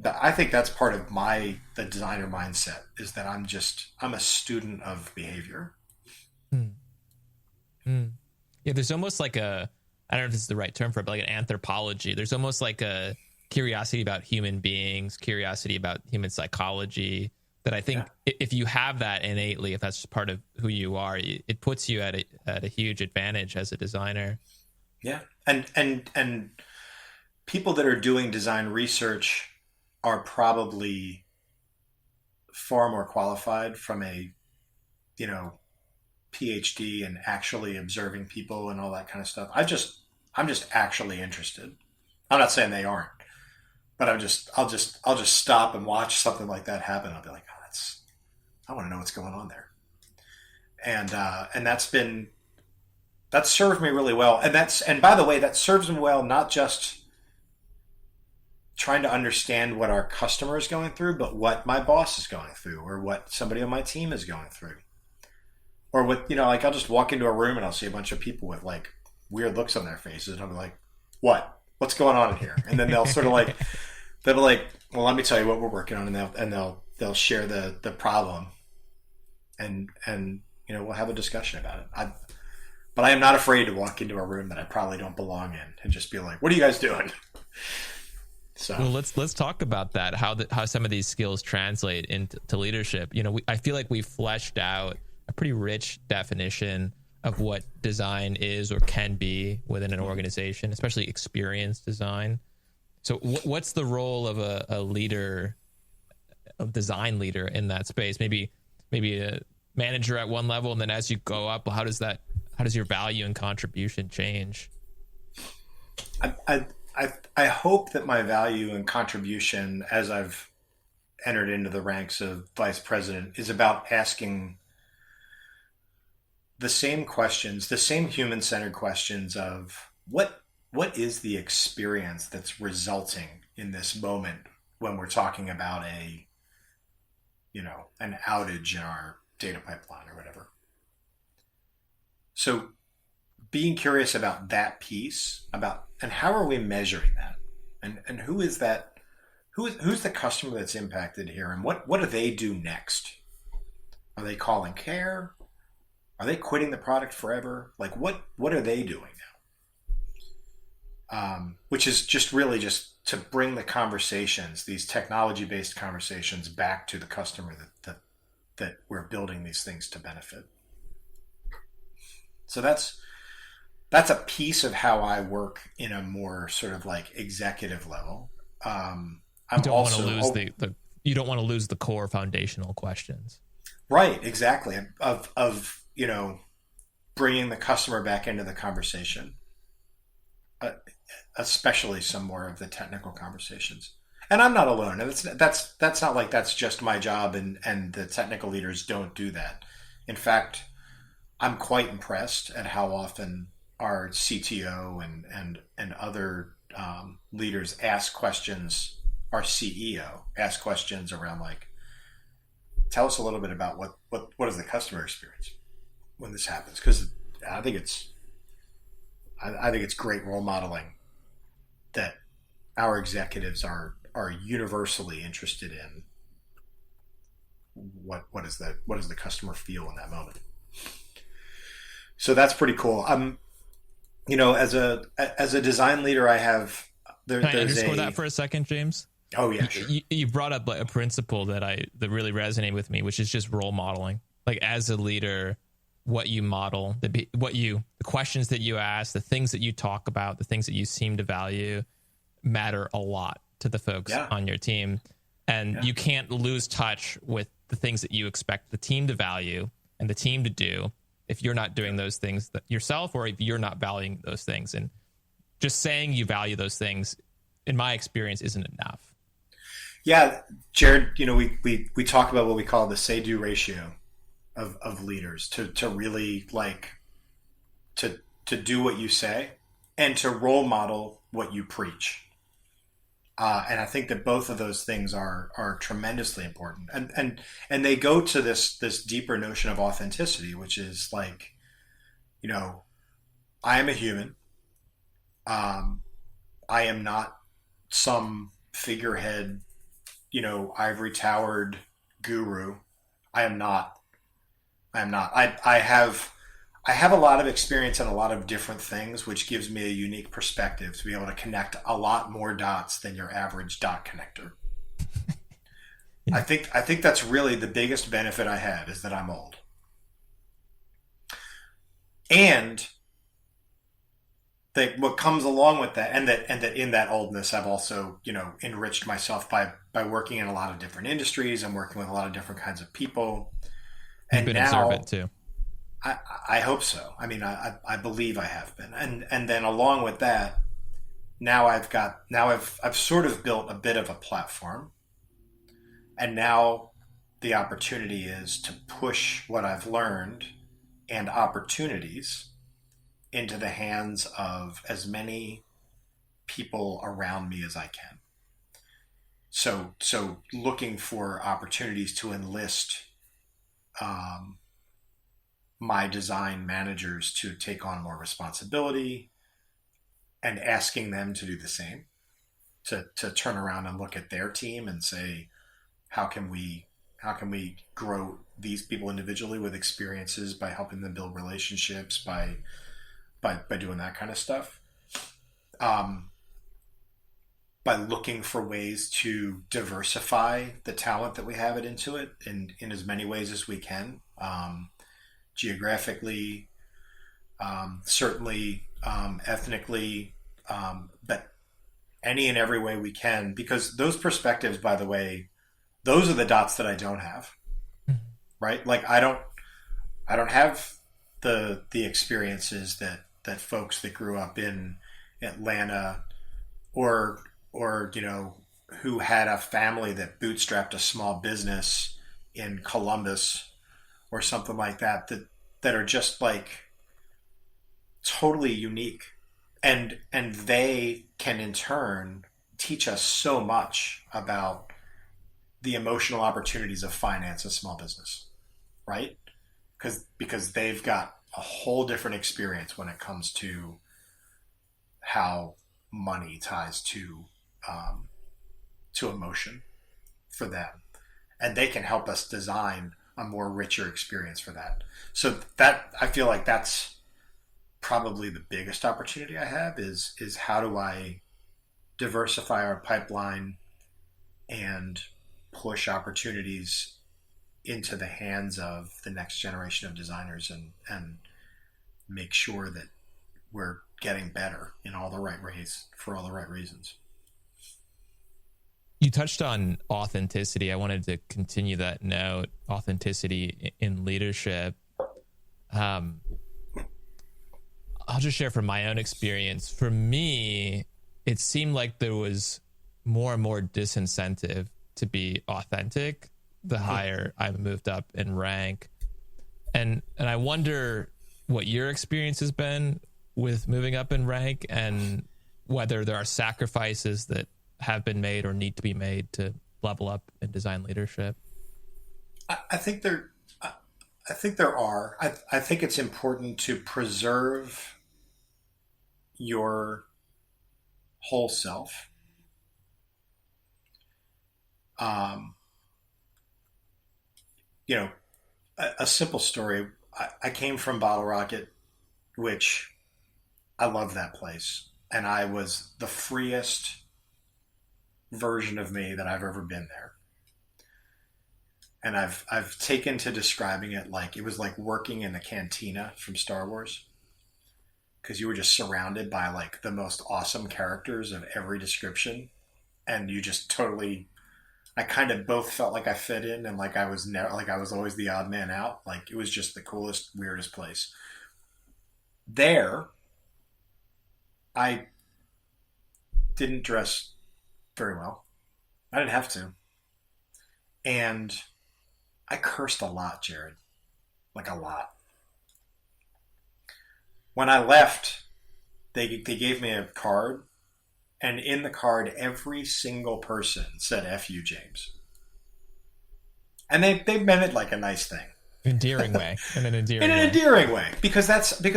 I think that's part of the designer mindset, is that I'm a student of behavior. Yeah, there's almost like I don't know if this is the right term for it, but like an anthropology. There's almost like a curiosity about human beings, curiosity about human psychology, that I think if you have that innately, if that's part of who you are, it puts you at a huge advantage as a designer. Yeah. And people that are doing design research are probably far more qualified from a, you know, PhD and actually observing people and all that kind of stuff. I'm just actually interested. I'm not saying they aren't, but I'll just stop and watch something like that happen. I'll be like, I want to know what's going on there. And that's served me really well. And by the way, that serves me well, not just trying to understand what our customer is going through, but what my boss is going through, or what somebody on my team is going through. Or with, you know, like I'll just walk into a room and I'll see a bunch of people with like weird looks on their faces, and I'll be like, what's going on in here? And then they'll sort of like, they'll be like, well, let me tell you what we're working on. And they'll share the problem, and you know, we'll have a discussion about it. But I am not afraid to walk into a room that I probably don't belong in and just be like, what are you guys doing? So, well, let's talk about that. How some of these skills translate into leadership. You know, I feel like we've fleshed out a pretty rich definition of what design is or can be within an organization, especially experienced design. So what's the role of a leader, a design leader in that space? Maybe a manager at one level, and then as you go up, well, how does your value and contribution change? I hope that my value and contribution, as I've entered into the ranks of vice president, is about asking the same questions, the same human-centered questions of what is the experience that's resulting in this moment when we're talking about an outage in our data pipeline or whatever. So being curious about that piece, and how are we measuring that, and who is that, who's the customer that's impacted here, and what do they do next? Are they calling care? Are they quitting the product forever? Like what are they doing now? Which is just really just to bring the conversations, these technology-based conversations, back to the customer that we're building these things to benefit. So that's a piece of how I work in a more sort of like executive level. You don't want to lose the core foundational questions. Right, exactly. Of you know, bringing the customer back into the conversation, especially some more of the technical conversations. And I'm not alone. And that's not like that's just my job, and the technical leaders don't do that. In fact, I'm quite impressed at how often our CTO and other leaders ask questions. Our CEO asks questions around like, tell us a little bit about what is the customer experience when this happens, because I think it's I think it's great role modeling that our executives are universally interested in what does the customer feel in that moment. So that's pretty cool. As a design leader, I have Can I underscore that for a second, James? Oh yeah, sure. You brought up a principle that really resonated with me, which is just role modeling. Like as a leader, what you model, the questions that you ask, the things that you talk about, the things that you seem to value matter a lot to the folks on your team. And you can't lose touch with the things that you expect the team to value and the team to do if you're not doing those things yourself, or if you're not valuing those things. And just saying you value those things, in my experience, isn't enough. Yeah, Jered, we talk about what we call the say-do ratio of leaders to really to do what you say and to role model what you preach. And I think that both of those things are tremendously important, and they go to this deeper notion of authenticity, which is I am a human. I am not some figurehead, ivory towered guru. I am not. I have a lot of experience in a lot of different things, which gives me a unique perspective to be able to connect a lot more dots than your average dot connector. I think that's really the biggest benefit I have, is that I'm old. And what comes along with that, and that in that oldness, I've also, enriched myself by working in a lot of different industries and working with a lot of different kinds of people. You've been observant too. I hope so. I mean, I believe I have been, and then along with that, now I've sort of built a bit of a platform, and now the opportunity is to push what I've learned and opportunities into the hands of as many people around me as I can. So looking for opportunities to enlist my design managers to take on more responsibility, and asking them to do the same, to turn around and look at their team and say, how can we grow these people individually with experiences by helping them build relationships, by doing that kind of stuff, by looking for ways to diversify the talent that we have at Intuit in as many ways as we can, geographically, certainly ethnically, but any and every way we can, because those perspectives, by the way, those are the dots that I don't have, right? Like I don't have the experiences that folks that grew up in Atlanta or who had a family that bootstrapped a small business in Columbus or something like that are just like totally unique, and they can in turn teach us so much about the emotional opportunities of finance a small business, right? Because they've got a whole different experience when it comes to how money ties to emotion for them, and they can help us design a more richer experience for that. So that, I feel like that's probably the biggest opportunity I have, is how do I diversify our pipeline and push opportunities into the hands of the next generation of designers, and make sure that we're getting better in all the right ways for all the right reasons. You touched on authenticity. I wanted to continue that note, authenticity in leadership. I'll just share from my own experience. For me, it seemed like there was more and more disincentive to be authentic the higher I moved up in rank. And I wonder what your experience has been with moving up in rank, and whether there are sacrifices that have been made or need to be made to level up in design leadership. I think there are. I think it's important to preserve your whole self. Um, you know, a simple story. I came from Bottle Rocket, which I love that place. And I was the freest version of me that I've ever been there. And I've taken to describing it like it was like working in a cantina from Star Wars, because you were just surrounded by like the most awesome characters of every description, and you just totally. I kind of both felt like I fit in and like I was never like I was always the odd man out. Like it was just the coolest, weirdest place. There, I didn't dress very well. I didn't have to, and I cursed a lot, Jered, like a lot. When I left, they gave me a card, and in the card, every single person said "F you, James," and they meant it like a nice thing, Endearing way, in an endearing in an way. endearing way, because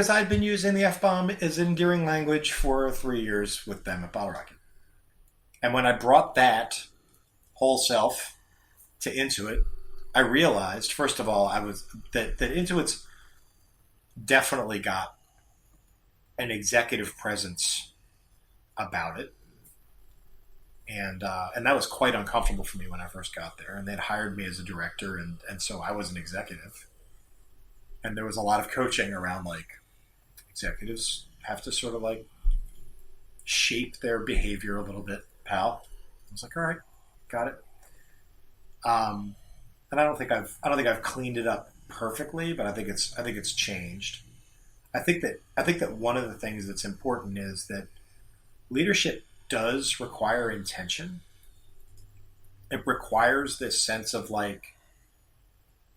I'd been using the F bomb as endearing language for 3 years with them at Bottle Rocket, and when I brought that whole self to Intuit, I realized first of all that Intuit's definitely got an executive presence about it. And that was quite uncomfortable for me when I first got there. And they'd hired me as a director, and so I was an executive. And there was a lot of coaching around like executives have to sort of like shape their behavior a little bit, pal. I was like, all right, got it. And I don't think I've cleaned it up perfectly, but I think it's changed. I think that one of the things that's important is that leadership does require intention. It requires this sense of like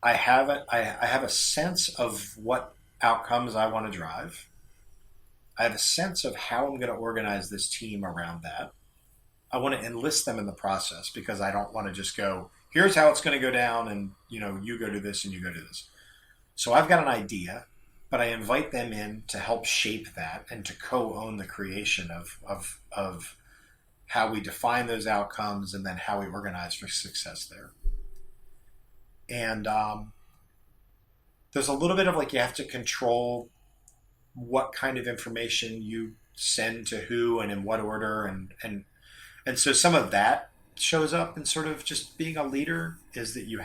I have a sense of what outcomes I want to drive. I have a sense of how I'm going to organize this team around that. I want to enlist them in the process because I don't want to just go, here's how it's going to go down, and you go do this and you go do this. So I've got an idea, but I invite them in to help shape that and to co-own the creation of how we define those outcomes and then how we organize for success there. And there's a little bit of like you have to control what kind of information you send to who and in what order, and so some of that shows up in sort of just being a leader is that you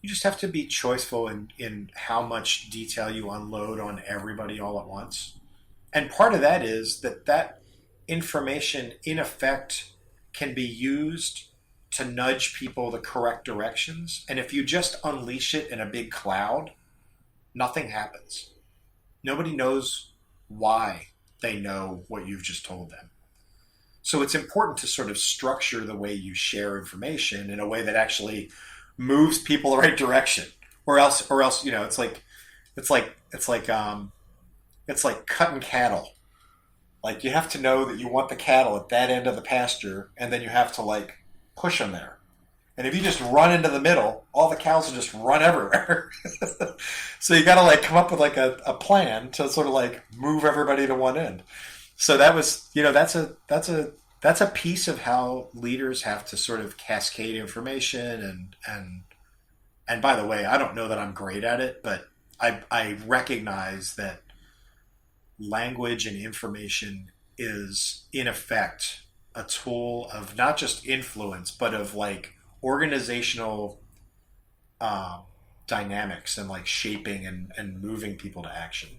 just have to be choiceful in how much detail you unload on everybody all at once. And part of that is that information in effect can be used to nudge people the correct directions. And if you just unleash it in a big cloud, nothing happens. Nobody knows why they know what you've just told them. So it's important to sort of structure the way you share information in a way that actually moves people the right direction, or else, it's like cutting cattle. Like you have to know that you want the cattle at that end of the pasture, and then you have to like push them there. And if you just run into the middle, all the cows will just run everywhere. So you got to like come up with like a plan to sort of like move everybody to one end. So that was, that's a piece of how leaders have to sort of cascade information and by the way, I don't know that I'm great at it, but I recognize that language and information is in effect a tool of not just influence, but of like organizational dynamics and like shaping and moving people to action.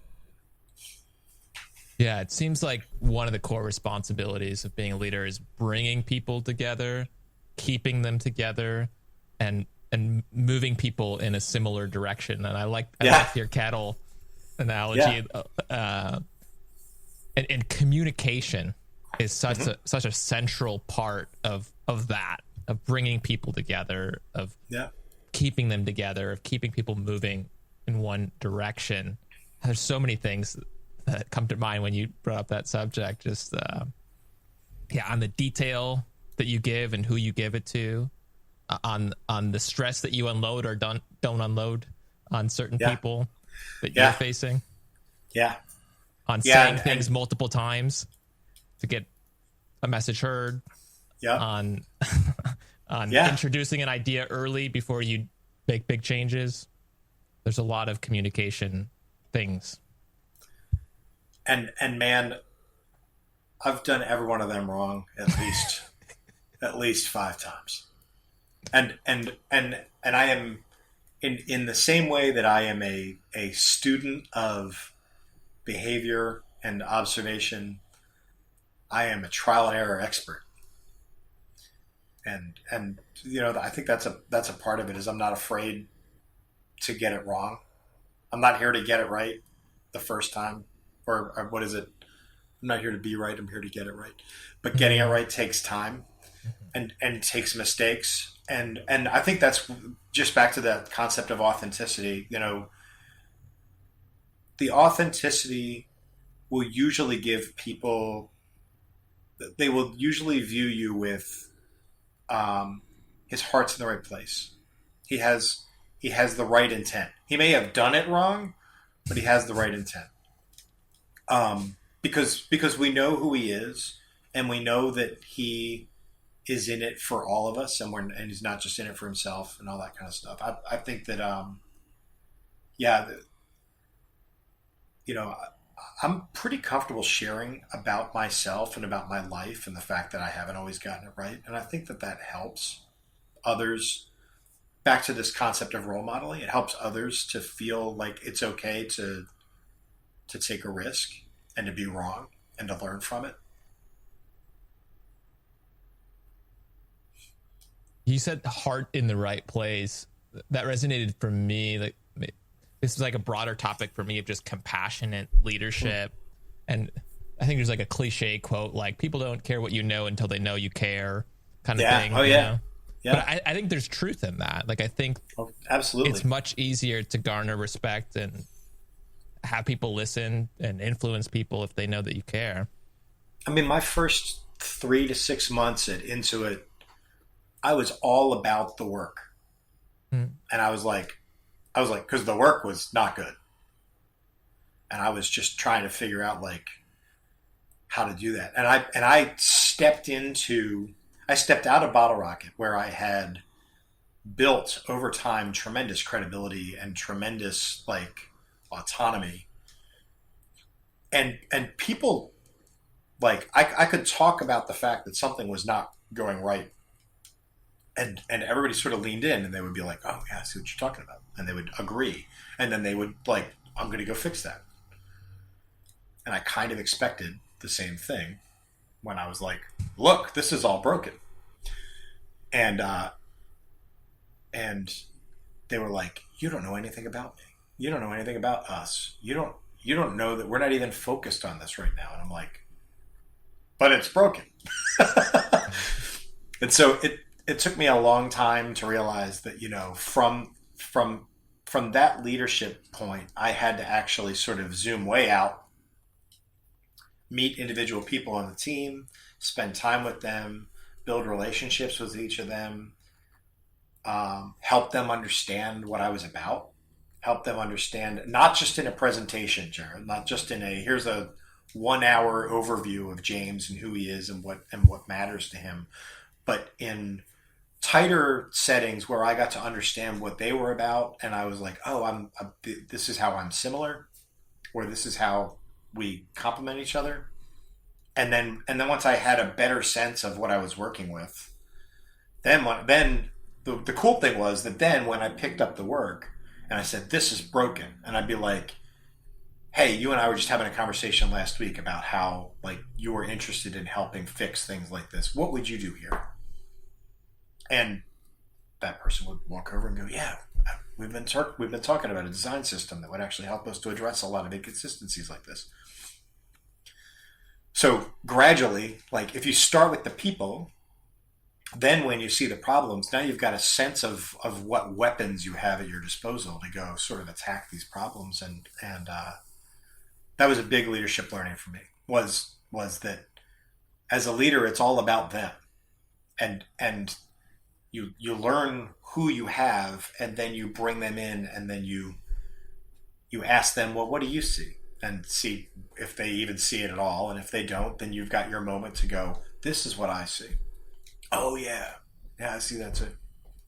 Yeah, it seems like one of the core responsibilities of being a leader is bringing people together, keeping them together, and moving people in a similar direction. And I like your cattle analogy. Yeah. And communication is such a central part of that, of bringing people together, of keeping them together, of keeping people moving in one direction. There's so many things that come to mind when you brought up that subject. Just on the detail that you give and who you give it to, on the stress that you unload or don't unload on certain people that you're facing. Yeah. on Yeah, saying things multiple times to get a message heard, yeah, on on yeah, introducing an idea early before you make big changes. There's a lot of communication things. and man, I've done every one of them wrong at least 5 times. And I am in the same way that I am a student of behavior and observation. I am a trial and error expert. And I think that's a part of it is I'm not afraid to get it wrong. I'm not here to get it right the first time, or what is it? I'm not here to be right. I'm here to get it right. But getting it right takes time, and takes mistakes. And I think that's just back to that concept of authenticity. The authenticity will usually give people. They will usually view you with his heart's in the right place. He has the right intent. He may have done it wrong, but he has the right intent. Because we know who he is, and we know that he is in it for all of us, and he's not just in it for himself and all that kind of stuff. I think that I'm pretty comfortable sharing about myself and about my life and the fact that I haven't always gotten it right, and I think that helps others. Back to this concept of role modeling, it helps others to feel like it's okay to take a risk and to be wrong and to learn from it. You said heart in the right place. That resonated for me. Like, this is like a broader topic for me of just compassionate leadership. And I think there's like a cliche quote, like, people don't care what you know until they know you care, kind of thing. Oh, yeah. Yeah. But I think there's truth in that. Like, I think absolutely, it's much easier to garner respect and have people listen and influence people if they know that you care. I mean, my first 3 to 6 months at Intuit, I was all about the work. And I was like, because the work was not good. And I was just trying to figure out like how to do that. And I stepped out of Bottle Rocket, where I had built over time tremendous credibility and tremendous like autonomy. And people, like, I could talk about the fact that something was not going right. And everybody sort of leaned in, and they would be like, oh, yeah, I see what you're talking about. And they would agree. And then they would like, I'm going to go fix that. And I kind of expected the same thing when I was like, look, this is all broken. And they were like, you don't know anything about me. You don't know anything about us. You don't know that we're not even focused on this right now. And I'm like, but it's broken. And so it took me a long time to realize that, from that leadership point, I had to actually sort of zoom way out, meet individual people on the team, spend time with them, build relationships with each of them, help them understand what I was about, help them understand, not just in a presentation, Jered, not just in here's a 1 hour overview of James and who he is and what matters to him, but in tighter settings where I got to understand what they were about, and I was like, oh, this is how I'm similar, or this is how we complement each other. And then once I had a better sense of what I was working with, then the cool thing was that then when I picked up the work and I said, this is broken, and I'd be like, hey, you and I were just having a conversation last week about how like you were interested in helping fix things like this. What would you do here? And that person would walk over and go, yeah, we've been talking about a design system that would actually help us to address a lot of inconsistencies like this. So gradually, like if you start with the people, then when you see the problems, now you've got a sense of what weapons you have at your disposal to go sort of attack these problems. And that was a big leadership learning for me, was that as a leader, it's all about them. And you learn who you have, and then you bring them in, and then you ask them, well, what do you see? and see if they even see it at all. And if they don't, then you've got your moment to go, this is what I see. Oh, yeah. Yeah, I see that too.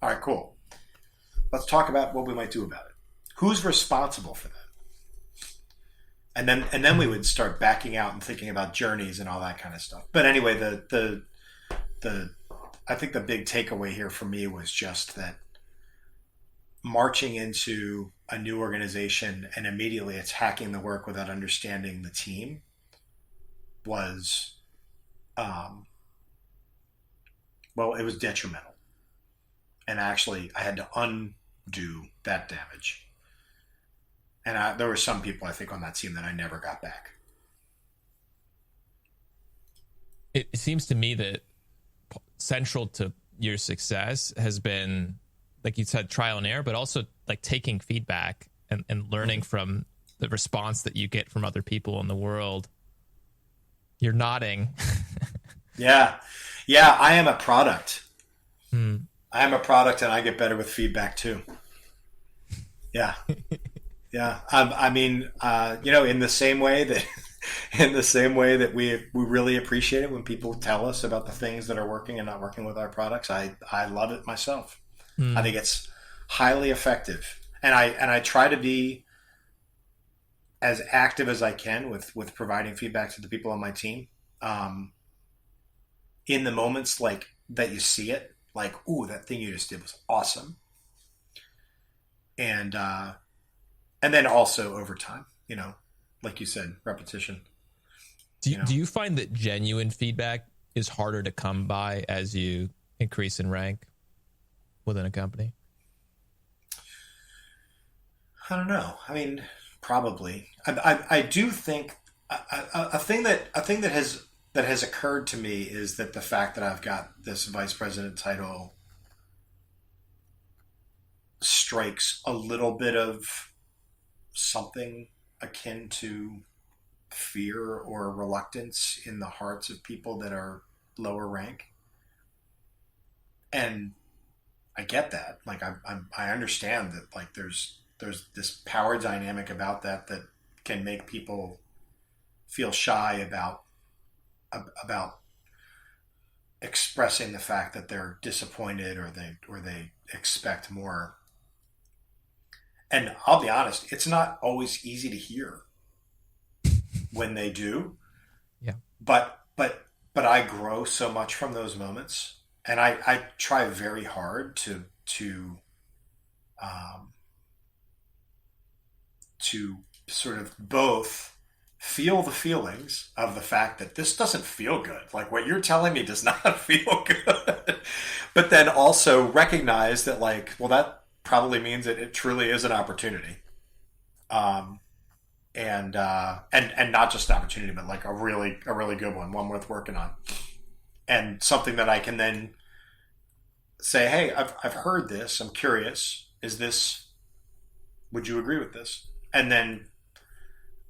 All right, cool. Let's talk about what we might do about it. Who's responsible for that? And then we would start backing out and thinking about journeys and all that kind of stuff. But anyway, the I think the big takeaway here for me was just that marching into a new organization and immediately attacking the work without understanding the team was, well, it was detrimental. And actually, I had to undo that damage. And there were some people, I think, on that team that I never got back. It seems to me that central to your success has been, like you said, trial and error, but also like taking feedback and learning from the response that you get from other people in the world. You're nodding. Yeah, I am a product. I am a product, and I get better with feedback too. Yeah. Yeah. I mean, in the same way that we really appreciate it when people tell us about the things that are working and not working with our products. I love it myself. I think it's highly effective, and I try to be as active as I can with providing feedback to the people on my team. In the moments like that, you see it, like, ooh, that thing you just did was awesome, and then also over time, like you said, repetition. Do you find that genuine feedback is harder to come by as you increase in rank within a company? I don't know. I mean, probably. I do think a thing that has occurred to me is that the fact that I've got this vice president title strikes a little bit of something akin to fear or reluctance in the hearts of people that are lower rank. And I get that. Like, I understand that, like, there's this power dynamic about that can make people feel shy about expressing the fact that they're disappointed or they expect more. And I'll be honest, it's not always easy to hear when they do. Yeah. But I grow so much from those moments, and I try very hard to sort of both feel the feelings of the fact that this doesn't feel good. Like, what you're telling me does not feel good. But then also recognize that, like, well, that probably means that it truly is an opportunity. And not just an opportunity, but like a really good one worth working on. And something that I can then say, hey, I've heard this. I'm curious. Would you agree with this? And then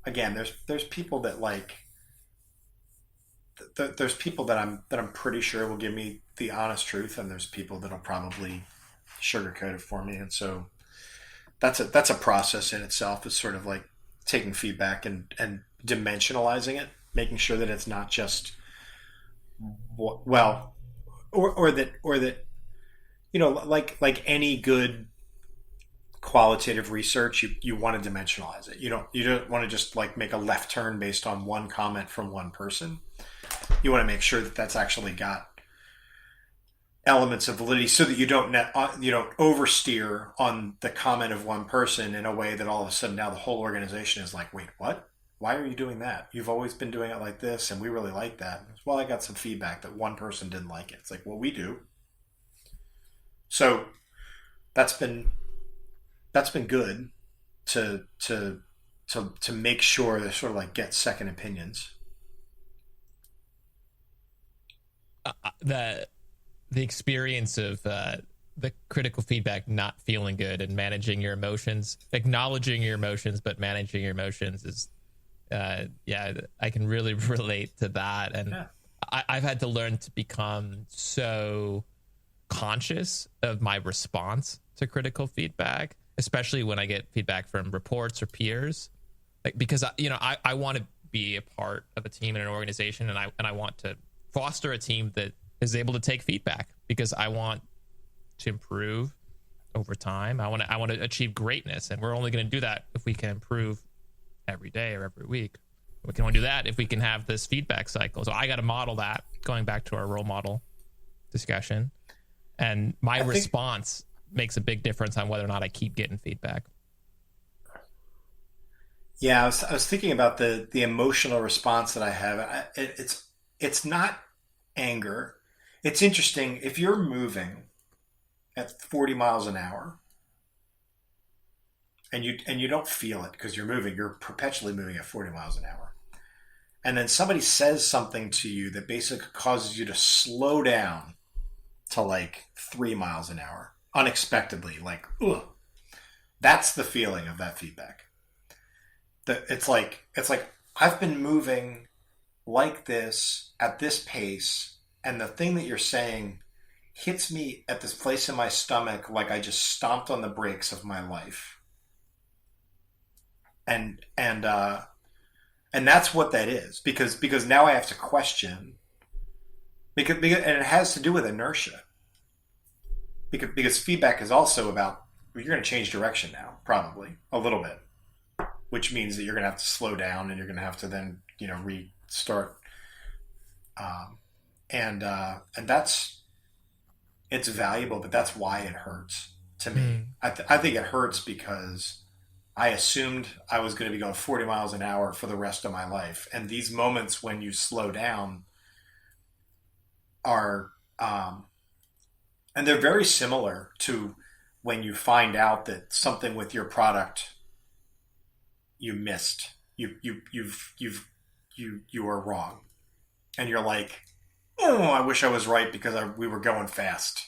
again, there's people that like, there's people that I'm pretty sure will give me the honest truth, and there's people that'll probably sugarcoat it for me. And so that's a process in itself. It's sort of like taking feedback and dimensionalizing it, making sure that it's not just or that like any good qualitative research, you want to dimensionalize it. You don't want to just like make a left turn based on one comment from one person. You want to make sure that that's actually got elements of validity, so that you don't oversteer on the comment of one person in a way that all of a sudden now the whole organization is like, wait, what? Why are you doing that? You've always been doing it like this, and we really like that. Well, I got some feedback that one person didn't like it. It's like, well, we do. So that's been good to make sure to sort of like get second opinions. The experience of the critical feedback not feeling good and managing your emotions, acknowledging your emotions, but managing your emotions is, I can really relate to that. And yeah. I've had to learn to become so conscious of my response to critical feedback, especially when I get feedback from reports or peers. like, because I want to be a part of a team and an organization, and I want to foster a team that is able to take feedback, because I want to improve over time. I want to achieve greatness, and we're only going to do that if we can improve every day or every week. We can only do that if we can have this feedback cycle. So I got to model that, going back to our role model discussion, and my response makes a big difference on whether or not I keep getting feedback. Yeah, I was thinking about the emotional response that I have. It's not anger. It's interesting, if you're moving at 40 miles an hour and you don't feel it because you're perpetually moving at 40 miles an hour, and then somebody says something to you that basically causes you to slow down to like 3 miles an hour unexpectedly, like, ugh, that's the feeling of that feedback. It's like I've been moving like this at this pace, and the thing that you're saying hits me at this place in my stomach like I just stomped on the brakes of my life. And that's what that is, because now I have to question, because and it has to do with inertia. Because feedback is also about, you're going to change direction now, probably a little bit, which means that you're going to have to slow down, and you're going to have to then, restart. And that's, it's valuable, but that's why it hurts to me. I think it hurts because I assumed I was going to be going 40 miles an hour for the rest of my life. And these moments when you slow down are, and they're very similar to when you find out that something with your product you missed, you were wrong, and you're like, oh, I wish I was right because we were going fast.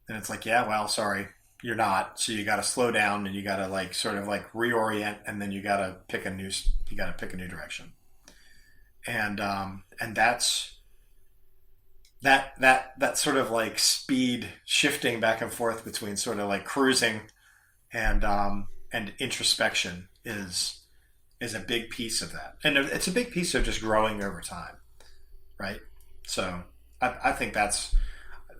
And it's like, yeah, well, sorry, you're not. So you got to slow down, and you got to like sort of like reorient, and then you got to pick a new direction. And that's that sort of like speed shifting back and forth between sort of like cruising and introspection is a big piece of that. And it's a big piece of just growing over time. Right. So I think that's,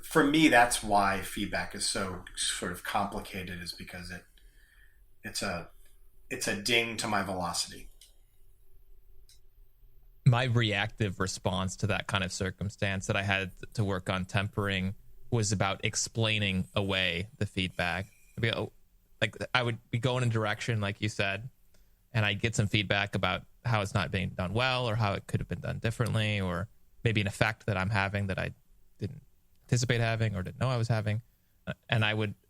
for me, that's why feedback is so sort of complicated, is because it's a ding to my velocity. My reactive response to that kind of circumstance that I had to work on tempering was about explaining away the feedback. Like, I would be going in a direction, like you said, and I'd get some feedback about how it's not being done well, or how it could have been done differently, or maybe an effect that I'm having that I didn't anticipate having or didn't know I was having. And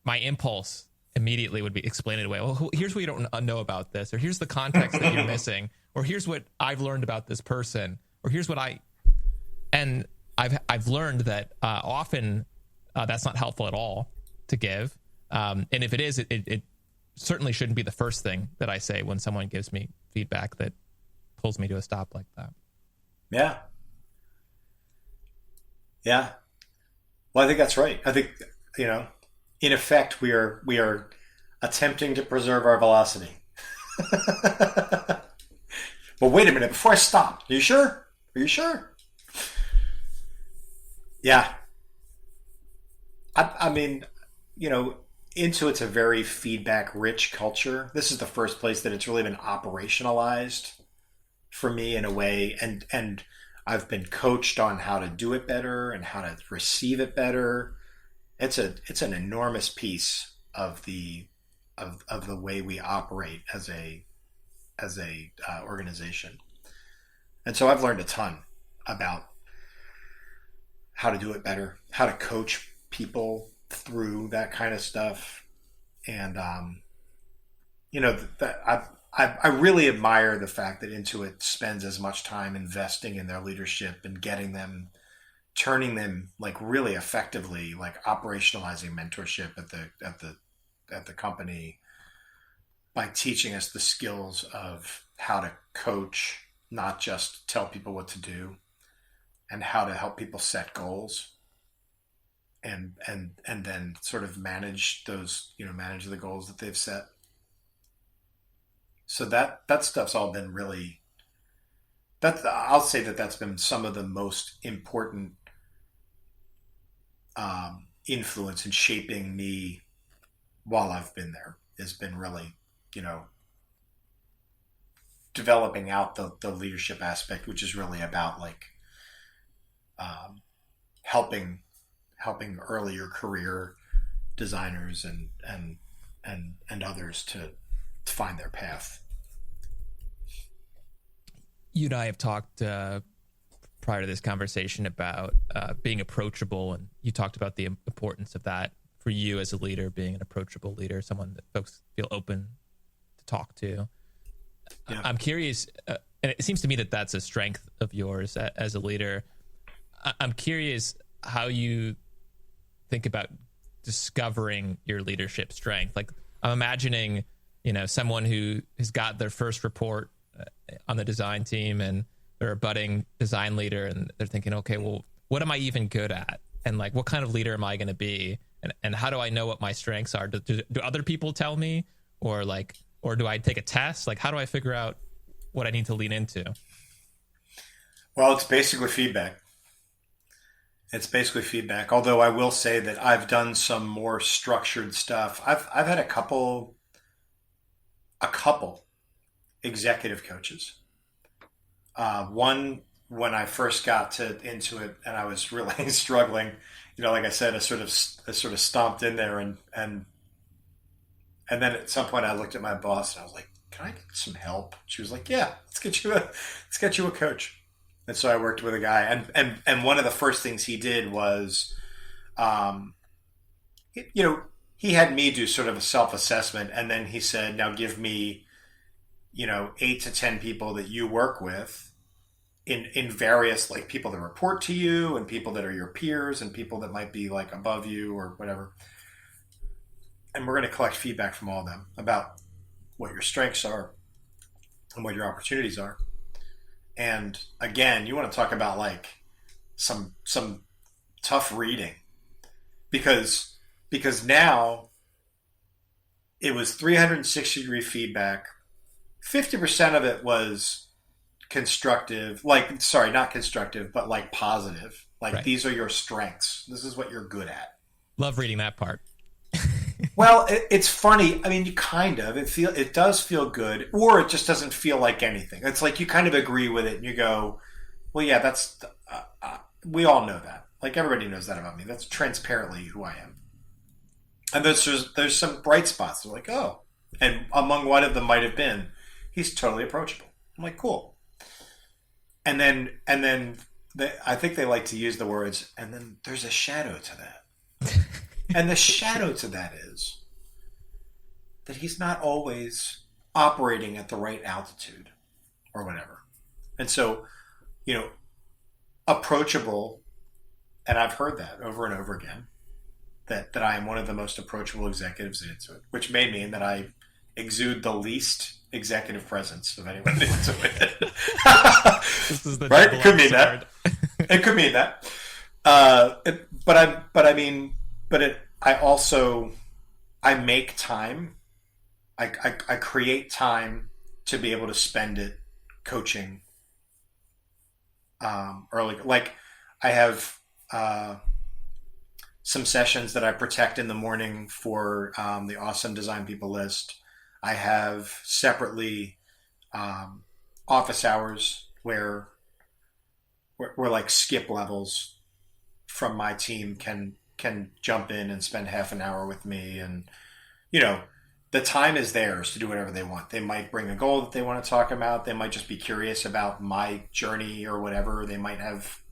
my impulse immediately would be explain it away. Well, here's what you don't know about this, or here's the context that you're missing, or here's what I've learned about this person, or here's what I've learned that often that's not helpful at all to give. And if it is, it certainly shouldn't be the first thing that I say when someone gives me feedback that pulls me to a stop like that. Yeah. Yeah. Well, I think that's right. I think, in effect, we are attempting to preserve our velocity. But wait a minute, before I stop, are you sure? Are you sure? Yeah. I mean, Intuit's a very feedback-rich culture. This is the first place that it's really been operationalized for me in a way, and I've been coached on how to do it better and how to receive it better. It's an enormous piece of the way we operate as a organization. And so I've learned a ton about how to do it better, how to coach people through that kind of stuff. And I really admire the fact that Intuit spends as much time investing in their leadership and turning them like really effectively, like operationalizing mentorship at the company by teaching us the skills of how to coach, not just tell people what to do, and how to help people set goals and then sort of manage those, manage the goals that they've set. So that stuff's all been really, I'll say that's been some of the most important influence in shaping me while I've been there, has been really, you know, developing out the leadership aspect, which is really about like helping earlier career designers and others to find their path. You and I have talked prior to this conversation about being approachable, and you talked about the importance of that for you as a leader, being an approachable leader, someone that folks feel open to talk to. Yeah. I'm curious, and it seems to me that that's a strength of yours as a leader. I'm curious how you think about discovering your leadership strength. Like, I'm imagining, someone who has got their first report on the design team, and they're a budding design leader, and they're thinking, okay, well, what am I even good at? And like, what kind of leader am I going to be? And how do I know what my strengths are? Do other people tell me, or do I take a test? Like, how do I figure out what I need to lean into? Well, it's basically feedback. Although I will say that I've done some more structured stuff. I've had a couple executive coaches. One, when I first got to Intuit and I was really struggling, like I said, I sort of stomped in there and then at some point I looked at my boss and I was like, "Can I get some help?" She was like, "Yeah, let's get you a coach." And so I worked with a guy, and one of the first things he did was, he had me do sort of a self-assessment, and then he said, "Now give me, 8 to 10 people that you work with in various, like, people that report to you and people that are your peers and people that might be like above you or whatever. And we're going to collect feedback from all of them about what your strengths are and what your opportunities are." And again, you want to talk about like some tough reading, because now it was 360-degree feedback. 50% of it was constructive, not constructive, but like positive. Like, right. These are your strengths. This is what you're good at. Love reading that part. Well, it's funny. I mean, you kind of, it does feel good, or it just doesn't feel like anything. It's like you kind of agree with it and you go, well, yeah, that's, we all know that. Like, everybody knows that about me. That's transparently who I am. And there's some bright spots. They're like, oh, and among one of them might have been, he's totally approachable. I'm like, cool. And then I think they like to use the words, and then there's a shadow to that. And the shadow to that is that he's not always operating at the right altitude or whatever. And so, approachable, and I've heard that over and over again, that I am one of the most approachable executives in Intuit, which may mean that I exude the least executive presence of anyone in Intuit. This is the right? It could mean that. It could mean that. I make time. I create time to be able to spend it coaching early. Like, I have some sessions that I protect in the morning for the Awesome Design People list. I have separately office hours where like skip levels from my team can jump in and spend half an hour with me, and the time is theirs to do whatever they want. They might bring a goal that they want to talk about. They might just be curious about my journey or whatever. They might have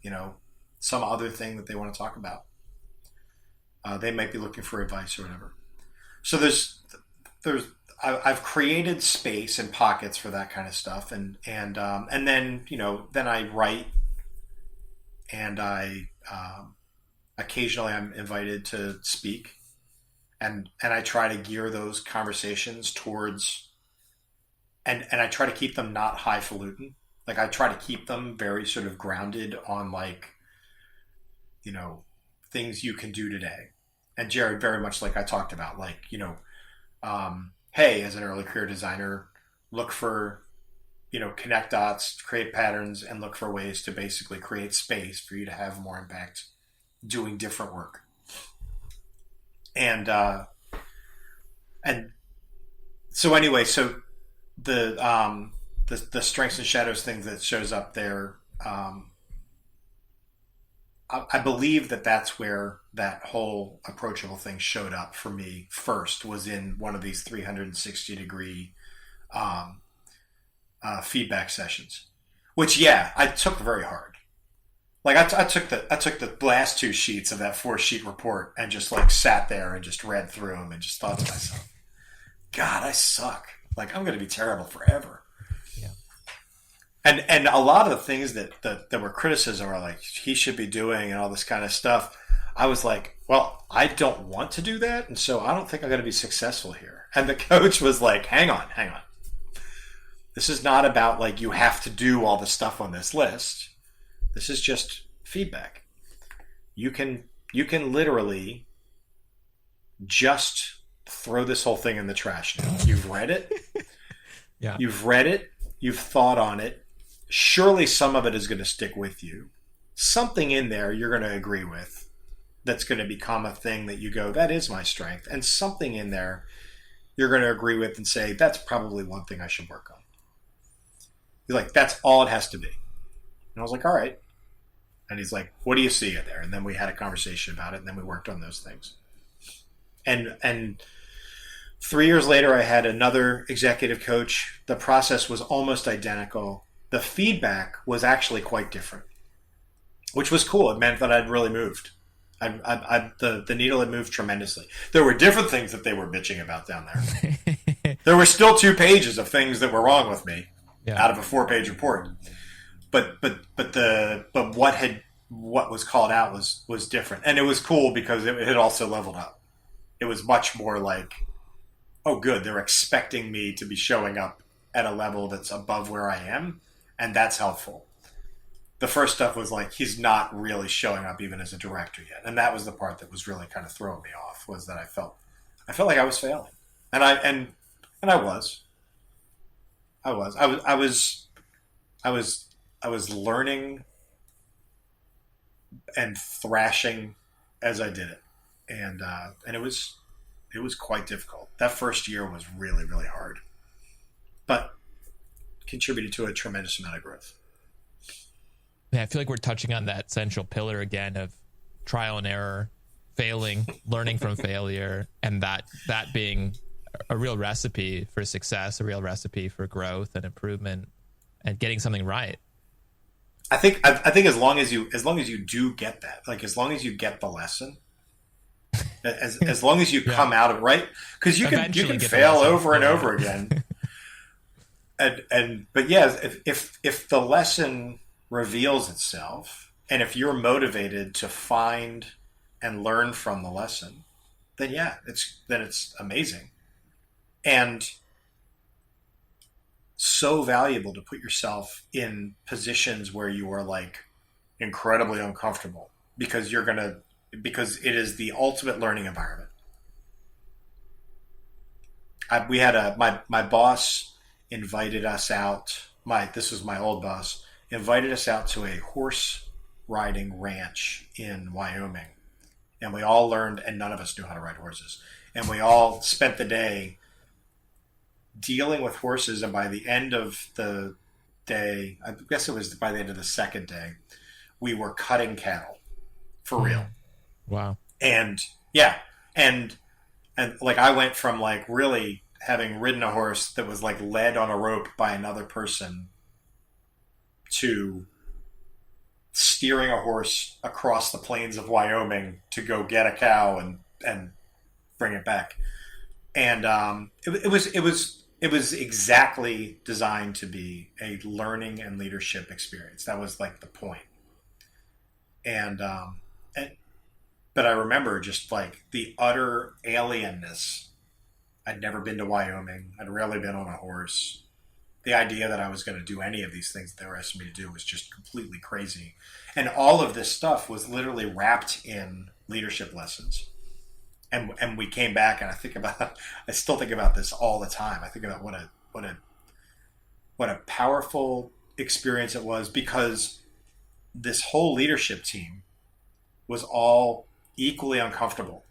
some other thing that they want to talk about. They might be looking for advice or whatever. So I've created space and pockets for that kind of stuff, and then then I write, and I occasionally I'm invited to speak, and I try to gear those conversations towards, and I try to keep them not highfalutin. Like, I try to keep them very sort of grounded on, like, things you can do today. And Jered, very much like I talked about, like, hey, as an early career designer, look for, connect dots, create patterns, and look for ways to basically create space for you to have more impact doing different work. And so anyway, so the strengths and shadows thing that shows up there, I believe that's where that whole approachable thing showed up for me first, was in one of these 360-degree feedback sessions, which I took very hard. Like I took the last 2 sheets of that 4-sheet report and just like sat there and just read through them and just thought to myself, God, I suck. Like I'm going to be terrible forever. Yeah. And a lot of the things that were criticism are like he should be doing and all this kind of stuff. I was like, well, I don't want to do that, and so I don't think I'm going to be successful here. And the coach was like, hang on. This is not about like you have to do all the stuff on this list. This is just feedback. You can literally just throw this whole thing in the trash now. You've read it. Yeah. You've read it. You've thought on it. Surely some of it is going to stick with you. Something in there you're going to agree with that's going to become a thing that you go, that is my strength. And something in there you're going to agree with and say, that's probably one thing I should work on. You're like, that's all it has to be. And I was like, all right. And he's like, what do you see in there? And then we had a conversation about it, and then we worked on those things. And 3 years later, I had another executive coach. The process was almost identical. The feedback was actually quite different, which was cool. It meant that I'd really moved. The needle had moved tremendously. There were different things that they were bitching about down there. There were still 2 pages of things that were wrong with me out of a 4-page report. But what was called out was different, and it was cool because it had also leveled up. It was much more like, oh, good, they're expecting me to be showing up at a level that's above where I am, and that's helpful. The first stuff was like, he's not really showing up even as a director yet, and that was the part that was really kind of throwing me off. Was that I felt like I was failing, and I was learning and thrashing as I did it, and it was quite difficult. That first year was really, really hard, but contributed to a tremendous amount of growth. Yeah, I feel like we're touching on that central pillar again of trial and error, failing, learning from failure, and that being a real recipe for success, a real recipe for growth and improvement, and getting something right. I think as long as you do get that, like as long as you get the lesson, as long as you come out of it right, because you can fail over and over again. But yeah, if the lesson reveals itself, and if you're motivated to find and learn from the lesson, then it's amazing, and so valuable to put yourself in positions where you are like incredibly uncomfortable, because it is the ultimate learning environment. We had my boss invited us out. This was my old boss, invited us out to a horse riding ranch in Wyoming, and we all learned, and none of us knew how to ride horses, and we all spent the day dealing with horses. And by the end of the day, I guess it was by the end of the second day, we were cutting cattle for real. Wow. And like I went from like really having ridden a horse that was like led on a rope by another person to steering a horse across the plains of Wyoming to go get a cow and bring it back. And it was exactly designed to be a learning and leadership experience. That was like the point. But I remember just like the utter alienness. I'd never been to Wyoming. I'd rarely been on a horse. The idea that I was going to do any of these things that they were asking me to do was just completely crazy. And all of this stuff was literally wrapped in leadership lessons. And we came back, and I still think about this all the time. I think about what a what a powerful experience it was, because this whole leadership team was all equally uncomfortable.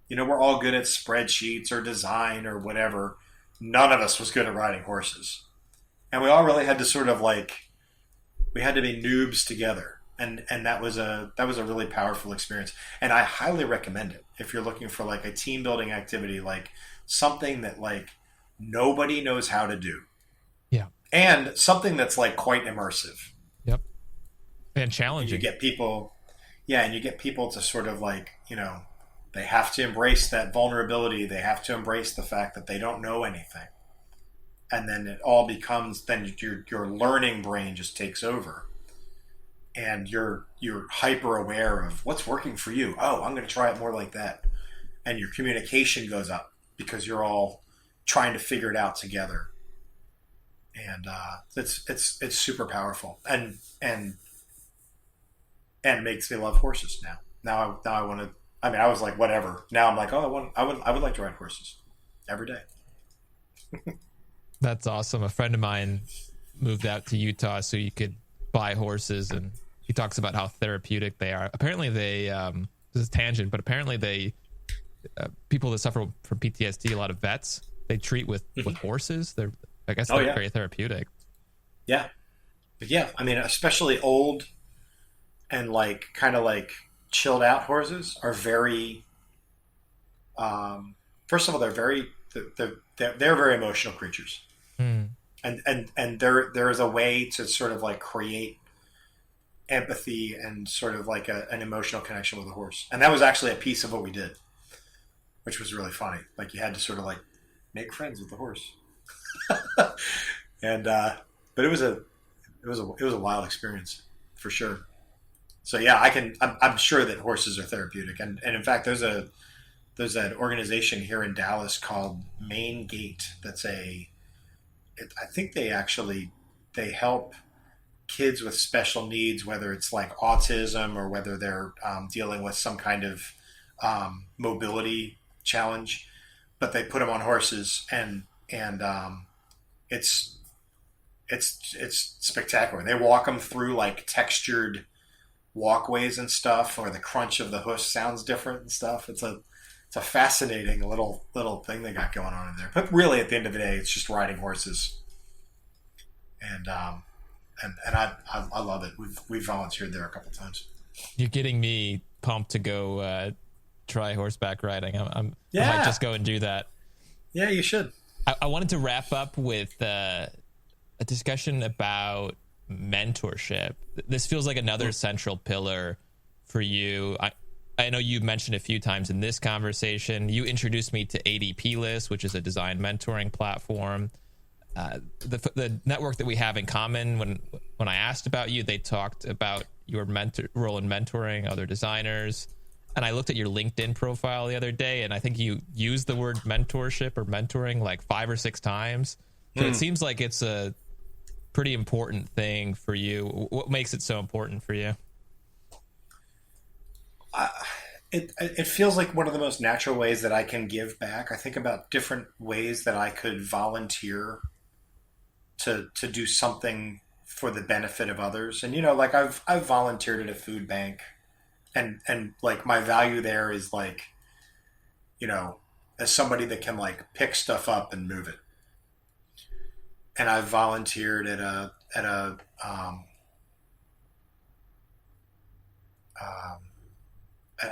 You know, we're all good at spreadsheets or design or whatever. None of us was good at riding horses. And we all really had to sort of like, we had to be noobs together. And that was a really powerful experience. And I highly recommend it if you're looking for like a team building activity, like something that like nobody knows how to do. Yeah. And something that's like quite immersive. Yep. And And you challenging. get people, yeah, and you get people to sort of like, they have to embrace that vulnerability. They have to embrace the fact that they don't know anything. And then it all becomes, then your learning brain just takes over. And you're hyper aware of what's working for you. Oh, I'm going to try it more like that. And your communication goes up because you're all trying to figure it out together. And it's super powerful, and makes me love horses now. Now I want to. I mean, I was like, whatever. Now I'm like, oh, I would like to ride horses every day. That's awesome. A friend of mine moved out to Utah so you could buy horses, and he talks about how therapeutic they are. Apparently, this is tangent, but apparently people that suffer from PTSD, a lot of vets, they treat with horses. I guess Oh they're yeah, very therapeutic. yeah, but yeah. I mean, especially old and like kind of like chilled out horses are very. First of all, they're very emotional creatures, Mm. and there is a way to sort of like create empathy and sort of like an emotional connection with a horse. And that was actually a piece of what we did, which was really funny. Like you had to sort of like make friends with the horse, and but it was a wild experience for sure. So yeah, I'm sure that horses are therapeutic, and in fact, there's an organization here in Dallas called Main Gate. I think they help kids with special needs, whether it's like autism or whether they're dealing with some kind of mobility challenge, but they put them on horses, and it's it's spectacular. They walk them through like textured walkways and stuff, or the crunch of the hoof sounds different and stuff. It's a fascinating little thing they got going on in there. But really, at the end of the day, it's just riding horses, and I love it. We've volunteered there a couple times. You're getting me pumped to go try horseback riding. I might Yeah, just go and do that. yeah, you should. I wanted to wrap up with a discussion about mentorship. This feels like another central pillar for you. I know you mentioned a few times in this conversation. You introduced me to ADP List, which is a design mentoring platform. The network that we have in common, when I asked about you, they talked about your role in mentoring other designers. And I looked at your LinkedIn profile the other day, and I think you used the word mentorship or mentoring like 5 or 6 times. So it seems like it's a pretty important thing for you. What makes it so important for you? It feels like one of the most natural ways that I can give back. I think about different ways that I could volunteer to do something for the benefit of others. And like I've volunteered at a food bank, and like my value there is like, as somebody that can like pick stuff up and move it. And I've volunteered um,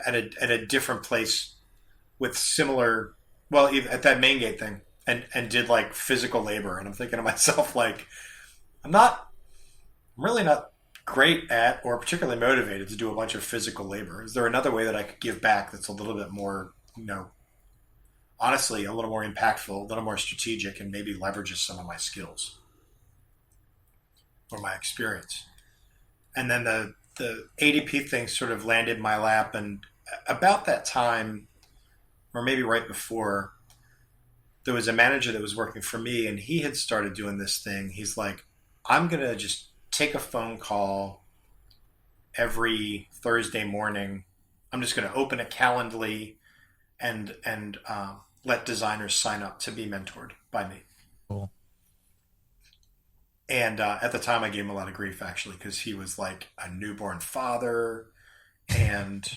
at a different place with similar, well, at that main gate thing, and did like physical labor. And I'm thinking to myself, like, I'm really not great at or particularly motivated to do a bunch of physical labor. Is there another way that I could give back that's a little bit more, honestly, a little more impactful, a little more strategic, and maybe leverages some of my skills or my experience? And then the ADP thing sort of landed in my lap, and about that time, or maybe right before, there was a manager that was working for me, and he had started doing this thing. He's like, I'm gonna just take a phone call every Thursday morning. I'm just gonna open a Calendly and let designers sign up to be mentored by me. Cool. And at the time, I gave him a lot of grief, actually, because he was like a newborn father, and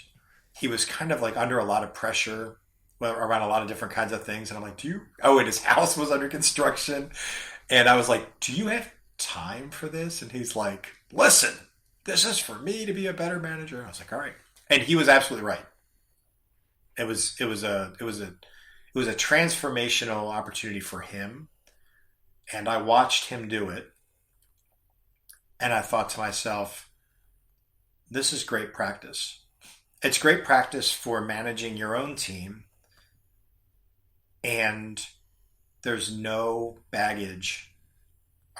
he was kind of like under a lot of pressure around a lot of different kinds of things. And I'm like, and his house was under construction. And I was like, do you have time for this? And he's like, listen, this is for me to be a better manager. And I was like, all right. And he was absolutely right. It was a transformational opportunity for him. And I watched him do it. And I thought to myself, this is great practice. It's great practice for managing your own team. And there's no baggage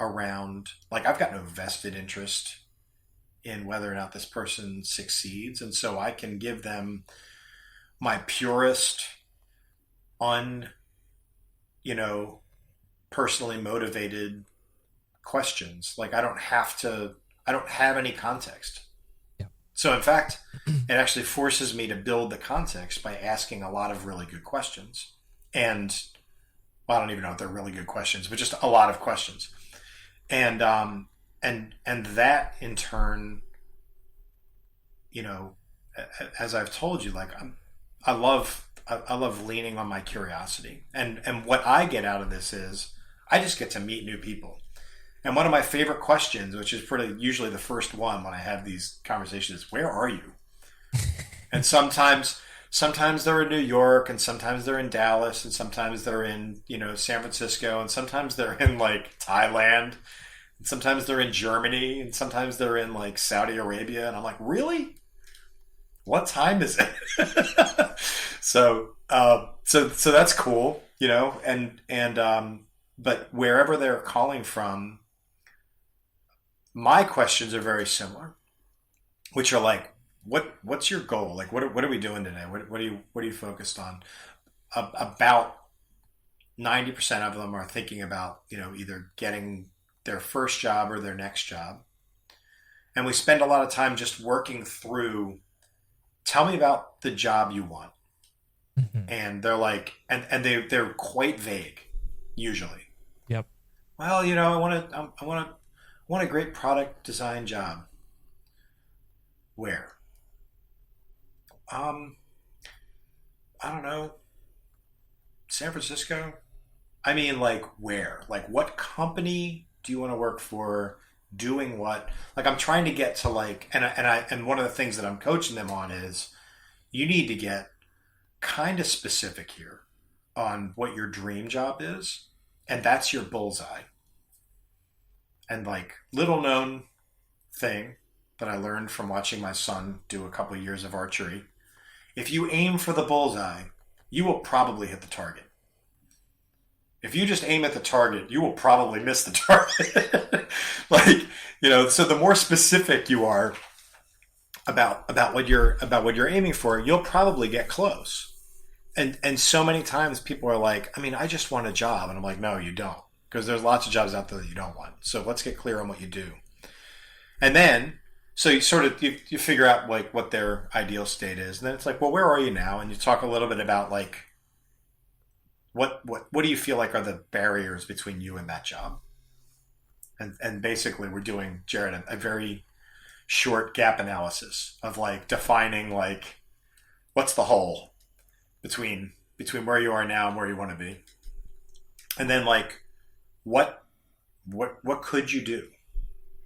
around, like, I've got no vested interest in whether or not this person succeeds. And so I can give them my purest, personally motivated questions. Like, I don't have any context. Yeah. So in fact, it actually forces me to build the context by asking a lot of really good questions. And well, I don't even know if they're really good questions, but just a lot of questions. And that in turn, as I've told you, like, I love leaning on my curiosity. And what I get out of this is I just get to meet new people. And one of my favorite questions, which is pretty usually the first one when I have these conversations, is, where are you? And sometimes they're in New York, and sometimes they're in Dallas, and sometimes they're in, San Francisco, and sometimes they're in like Thailand, and sometimes they're in Germany, and sometimes they're in like Saudi Arabia. And I'm like, really? What time is it? So that's cool, but wherever they're calling from, my questions are very similar, which are like, what's your goal? Like, what are we doing today? What are you focused on? About 90% of them are thinking about, either getting their first job or their next job. And we spend a lot of time just working through, tell me about the job you want. Mm-hmm. And they're like, and they're quite vague, usually. Yep. Well, I want a great product design job. Where? I don't know. San Francisco? I mean, like, where? Like, what company do you want to work for? Doing what? Like, I'm trying to get to like, and one of the things that I'm coaching them on is, you need to get kind of specific here on what your dream job is, and that's your bullseye. And like, little known thing that I learned from watching my son do a couple of years of archery: if you aim for the bullseye, you will probably hit the target. If you just aim at the target, you will probably miss the target. So the more specific you are about what you're aiming for, you'll probably get close. And so many times people are like, I just want a job. And I'm like, no, you don't. Because there's lots of jobs out there that you don't want. So let's get clear on what you do. And then, so you sort of, you figure out like what their ideal state is. And then it's like, well, where are you now? And you talk a little bit about like, what do you feel like are the barriers between you and that job? And basically we're doing, Jered, a very short gap analysis of like defining like, what's the hole between where you are now and where you want to be. And then like, what could you do?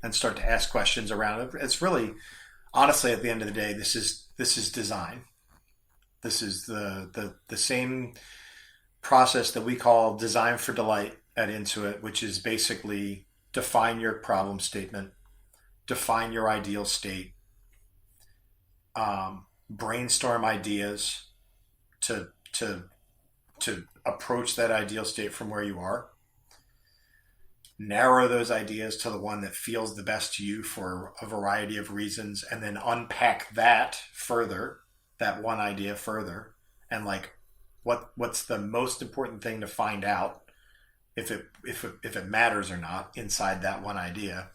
And start to ask questions around it. It's really, honestly, at the end of the day, this is design. This is the same process that we call design for delight at Intuit, which is basically define your problem statement, define your ideal state, brainstorm ideas to approach that ideal state from where you are. Narrow those ideas to the one that feels the best to you for a variety of reasons, and then unpack that further, that one idea further, and like what's the most important thing to find out if it matters or not inside that one idea.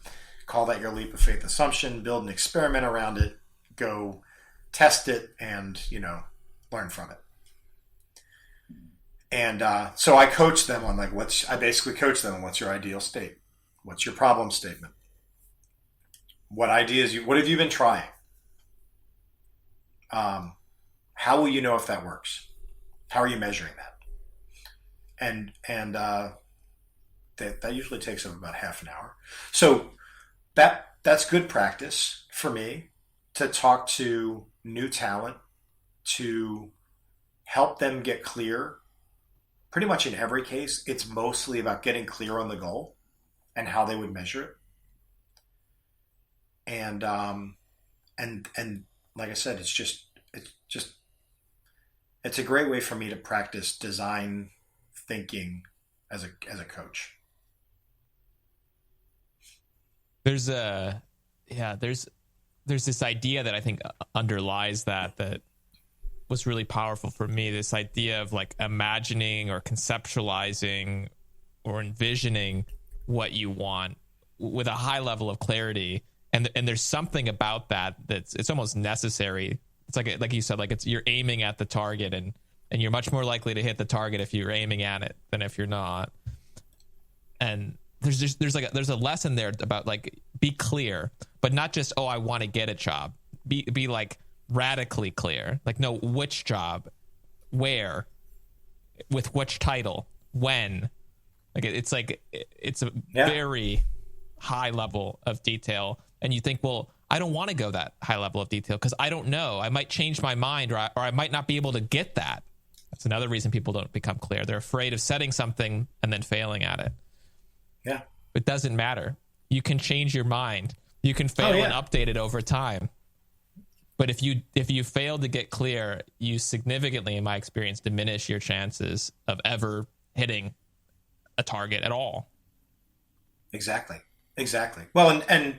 Call that your leap of faith assumption, build an experiment around it, go test it, and learn from it. And so I coach them on like what's your ideal state? What's your problem statement? What ideas what have you been trying? How will you know if that works? How are you measuring that? And that usually takes up about half an hour. So that's good practice for me to talk to new talent, to help them get clear. Pretty much in every case, it's mostly about getting clear on the goal and how they would measure it. And like I said, it's a great way for me to practice design thinking as a coach. There's this idea that I think underlies that was really powerful for me. This idea of like imagining or conceptualizing or envisioning what you want with a high level of clarity. And there's something about it's almost necessary. It's like you said, like you're aiming at the target, and you're much more likely to hit the target if you're aiming at it than if you're not. And there's a lesson there about like be clear, but not just, oh, I want to get a job. Be like radically clear. Like, no, which job, where, with which title, when. Like it's a very high level of detail, and you think, well, I don't want to go that high level of detail because I don't know. I might change my mind, or I might not be able to get that. That's another reason people don't become clear. They're afraid of setting something and then failing at it. Yeah. It doesn't matter. You can change your mind. You can fail and update it over time. But if you fail to get clear, you significantly, in my experience, diminish your chances of ever hitting a target at all. Exactly. Well, and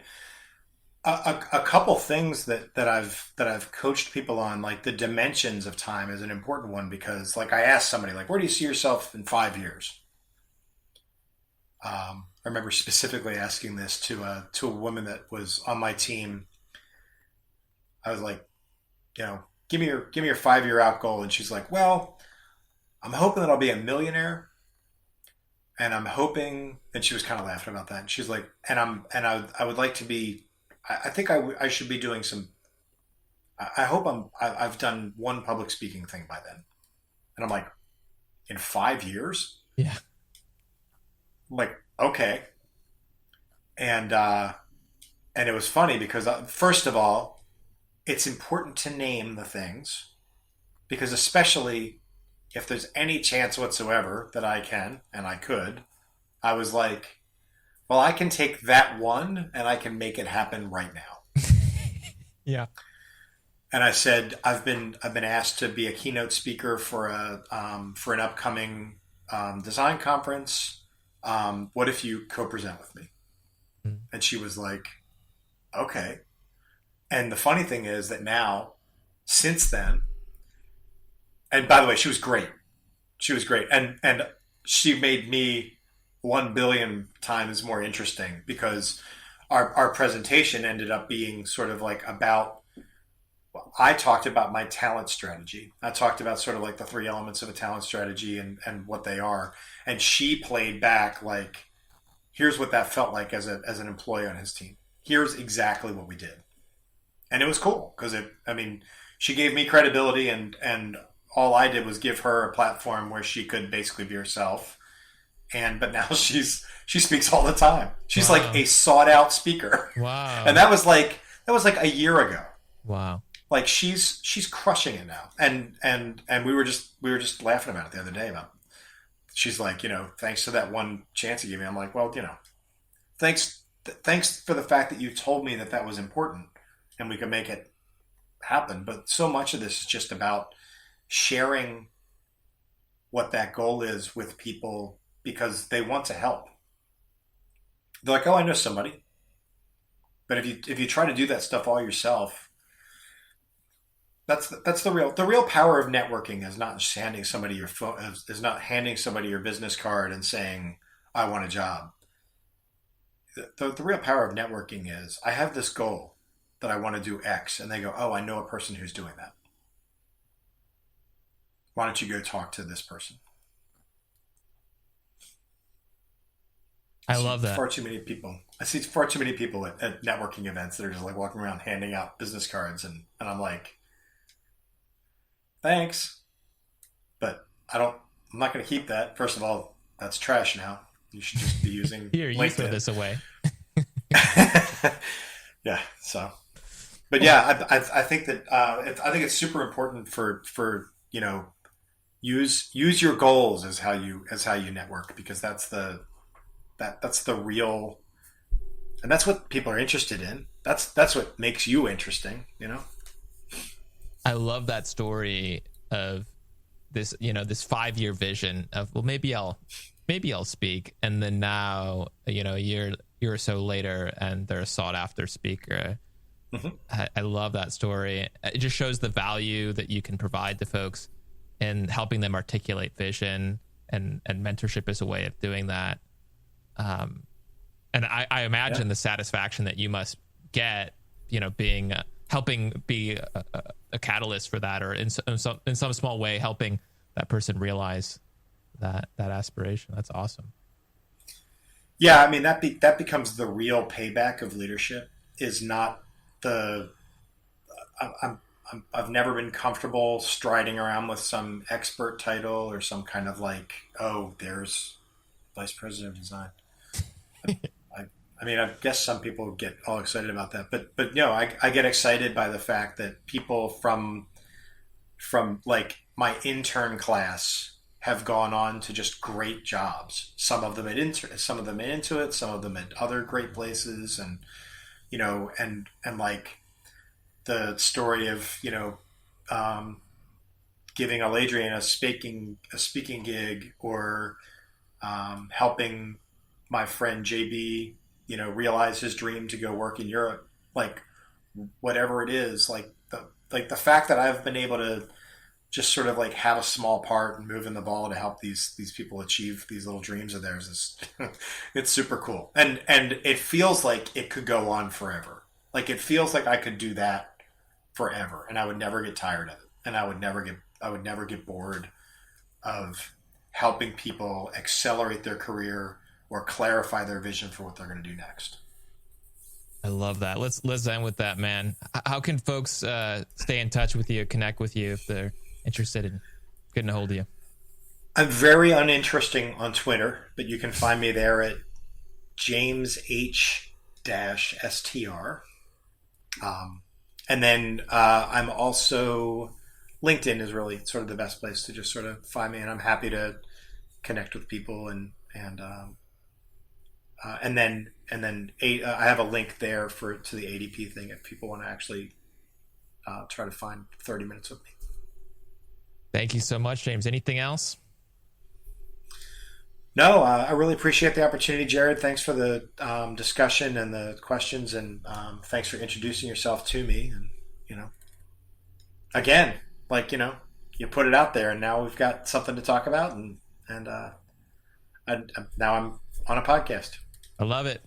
a couple things that I've coached people on, like the dimensions of time is an important one, because like I asked somebody, like, where do you see yourself in 5 years? I remember specifically asking this to a woman that was on my team. I was like, give me your 5-year out goal. And she's like, well, I'm hoping that I'll be a millionaire. And I'm hoping, and she was kind of laughing about that. And she's like, I would like to be, I think I should be doing some, I hope I've done one public speaking thing by then. And I'm like, in 5 years? Yeah. I'm like, okay. And it was funny because first of all, it's important to name the things, because especially if there's any chance whatsoever that I can, and I could, I was like, well, I can take that one and I can make it happen right now. Yeah. And I said, I've been asked to be a keynote speaker for an upcoming design conference. What if you co-present with me? Mm. And she was like, okay. And the funny thing is that now, since then, and by the way, she was great. And she made me 1 billion times more interesting, because our presentation ended up being sort of like about, well, I talked about my talent strategy. I talked about sort of like the 3 elements of a talent strategy and what they are. And she played back like, here's what that felt like as an employee on his team. Here's exactly what we did. And it was cool because she gave me credibility, and all I did was give her a platform where she could basically be herself. But now she speaks all the time. She's like a sought out speaker. Wow. And that was like a year ago. Wow. Like she's crushing it now. And we were just laughing about it the other day about, she's like, thanks to that one chance you gave me. I'm like, well, thanks for the fact that you told me that was important and we could make it happen. But so much of this is just about sharing what that goal is with people, because they want to help. They're like, oh, I know somebody. But if you try to do that stuff all yourself, that's the real power of networking is not just handing somebody your phone, is not handing somebody your business card and saying, I want a job. The real power of networking is, I have this goal that I want to do X, and they go, oh, I know a person who's doing that. Why don't you go talk to this person? I love that. Far too many people. I see far too many people at networking events that are just like walking around handing out business cards, and I'm like, thanks, but I'm not going to keep that. First of all, that's trash now. You should just be using Here, you throw LinkedIn. this away. Yeah. So, but yeah, I think that I think it's super important for use your goals as how you network, because that's the real, and that's what people are interested in. That's what makes you interesting. I love that story of this, this 5-year vision of, well, maybe I'll speak. And then now, a year or so later, and they're a sought after speaker. Mm-hmm. I love that story. It just shows the value that you can provide to folks and helping them articulate vision, and mentorship is a way of doing that. And I imagine the satisfaction that you must get, being helping be a catalyst for that, or in some small way helping that person realize that aspiration. That's awesome. Yeah, I mean that becomes the real payback of leadership. Is not the I've never been comfortable striding around with some expert title or some kind of like, oh, there's vice president of design. I mean, I guess some people get all excited about that, but no, I get excited by the fact that people from like my intern class have gone on to just great jobs. Some of them at Intuit, some of them at other great places, and and like the story of giving Aladrian a speaking gig, or helping my friend JB realize his dream to go work in Europe, like whatever it is, like the fact that I've been able to just sort of like have a small part and moving the ball to help these people achieve these little dreams of theirs is it's super cool. And it feels like it could go on forever. Like it feels like I could do that forever, and I would never get tired of it. And I would never get bored of helping people accelerate their career or clarify their vision for what they're going to do next. I love that. Let's end with that, man. How can folks stay in touch with you, connect with you if they're interested in getting a hold of you? I'm very uninteresting on Twitter, but you can find me there at James H-STR. And then I'm also, LinkedIn is really sort of the best place to just sort of find me, and I'm happy to connect with people, and then I have a link there to the ADP thing if people want to actually try to find 30 minutes with me. Thank you so much, James. Anything else? No, I really appreciate the opportunity, Jered. Thanks for the discussion and the questions, and thanks for introducing yourself to me. And again, like you put it out there, and now we've got something to talk about, and now I'm on a podcast. I love it.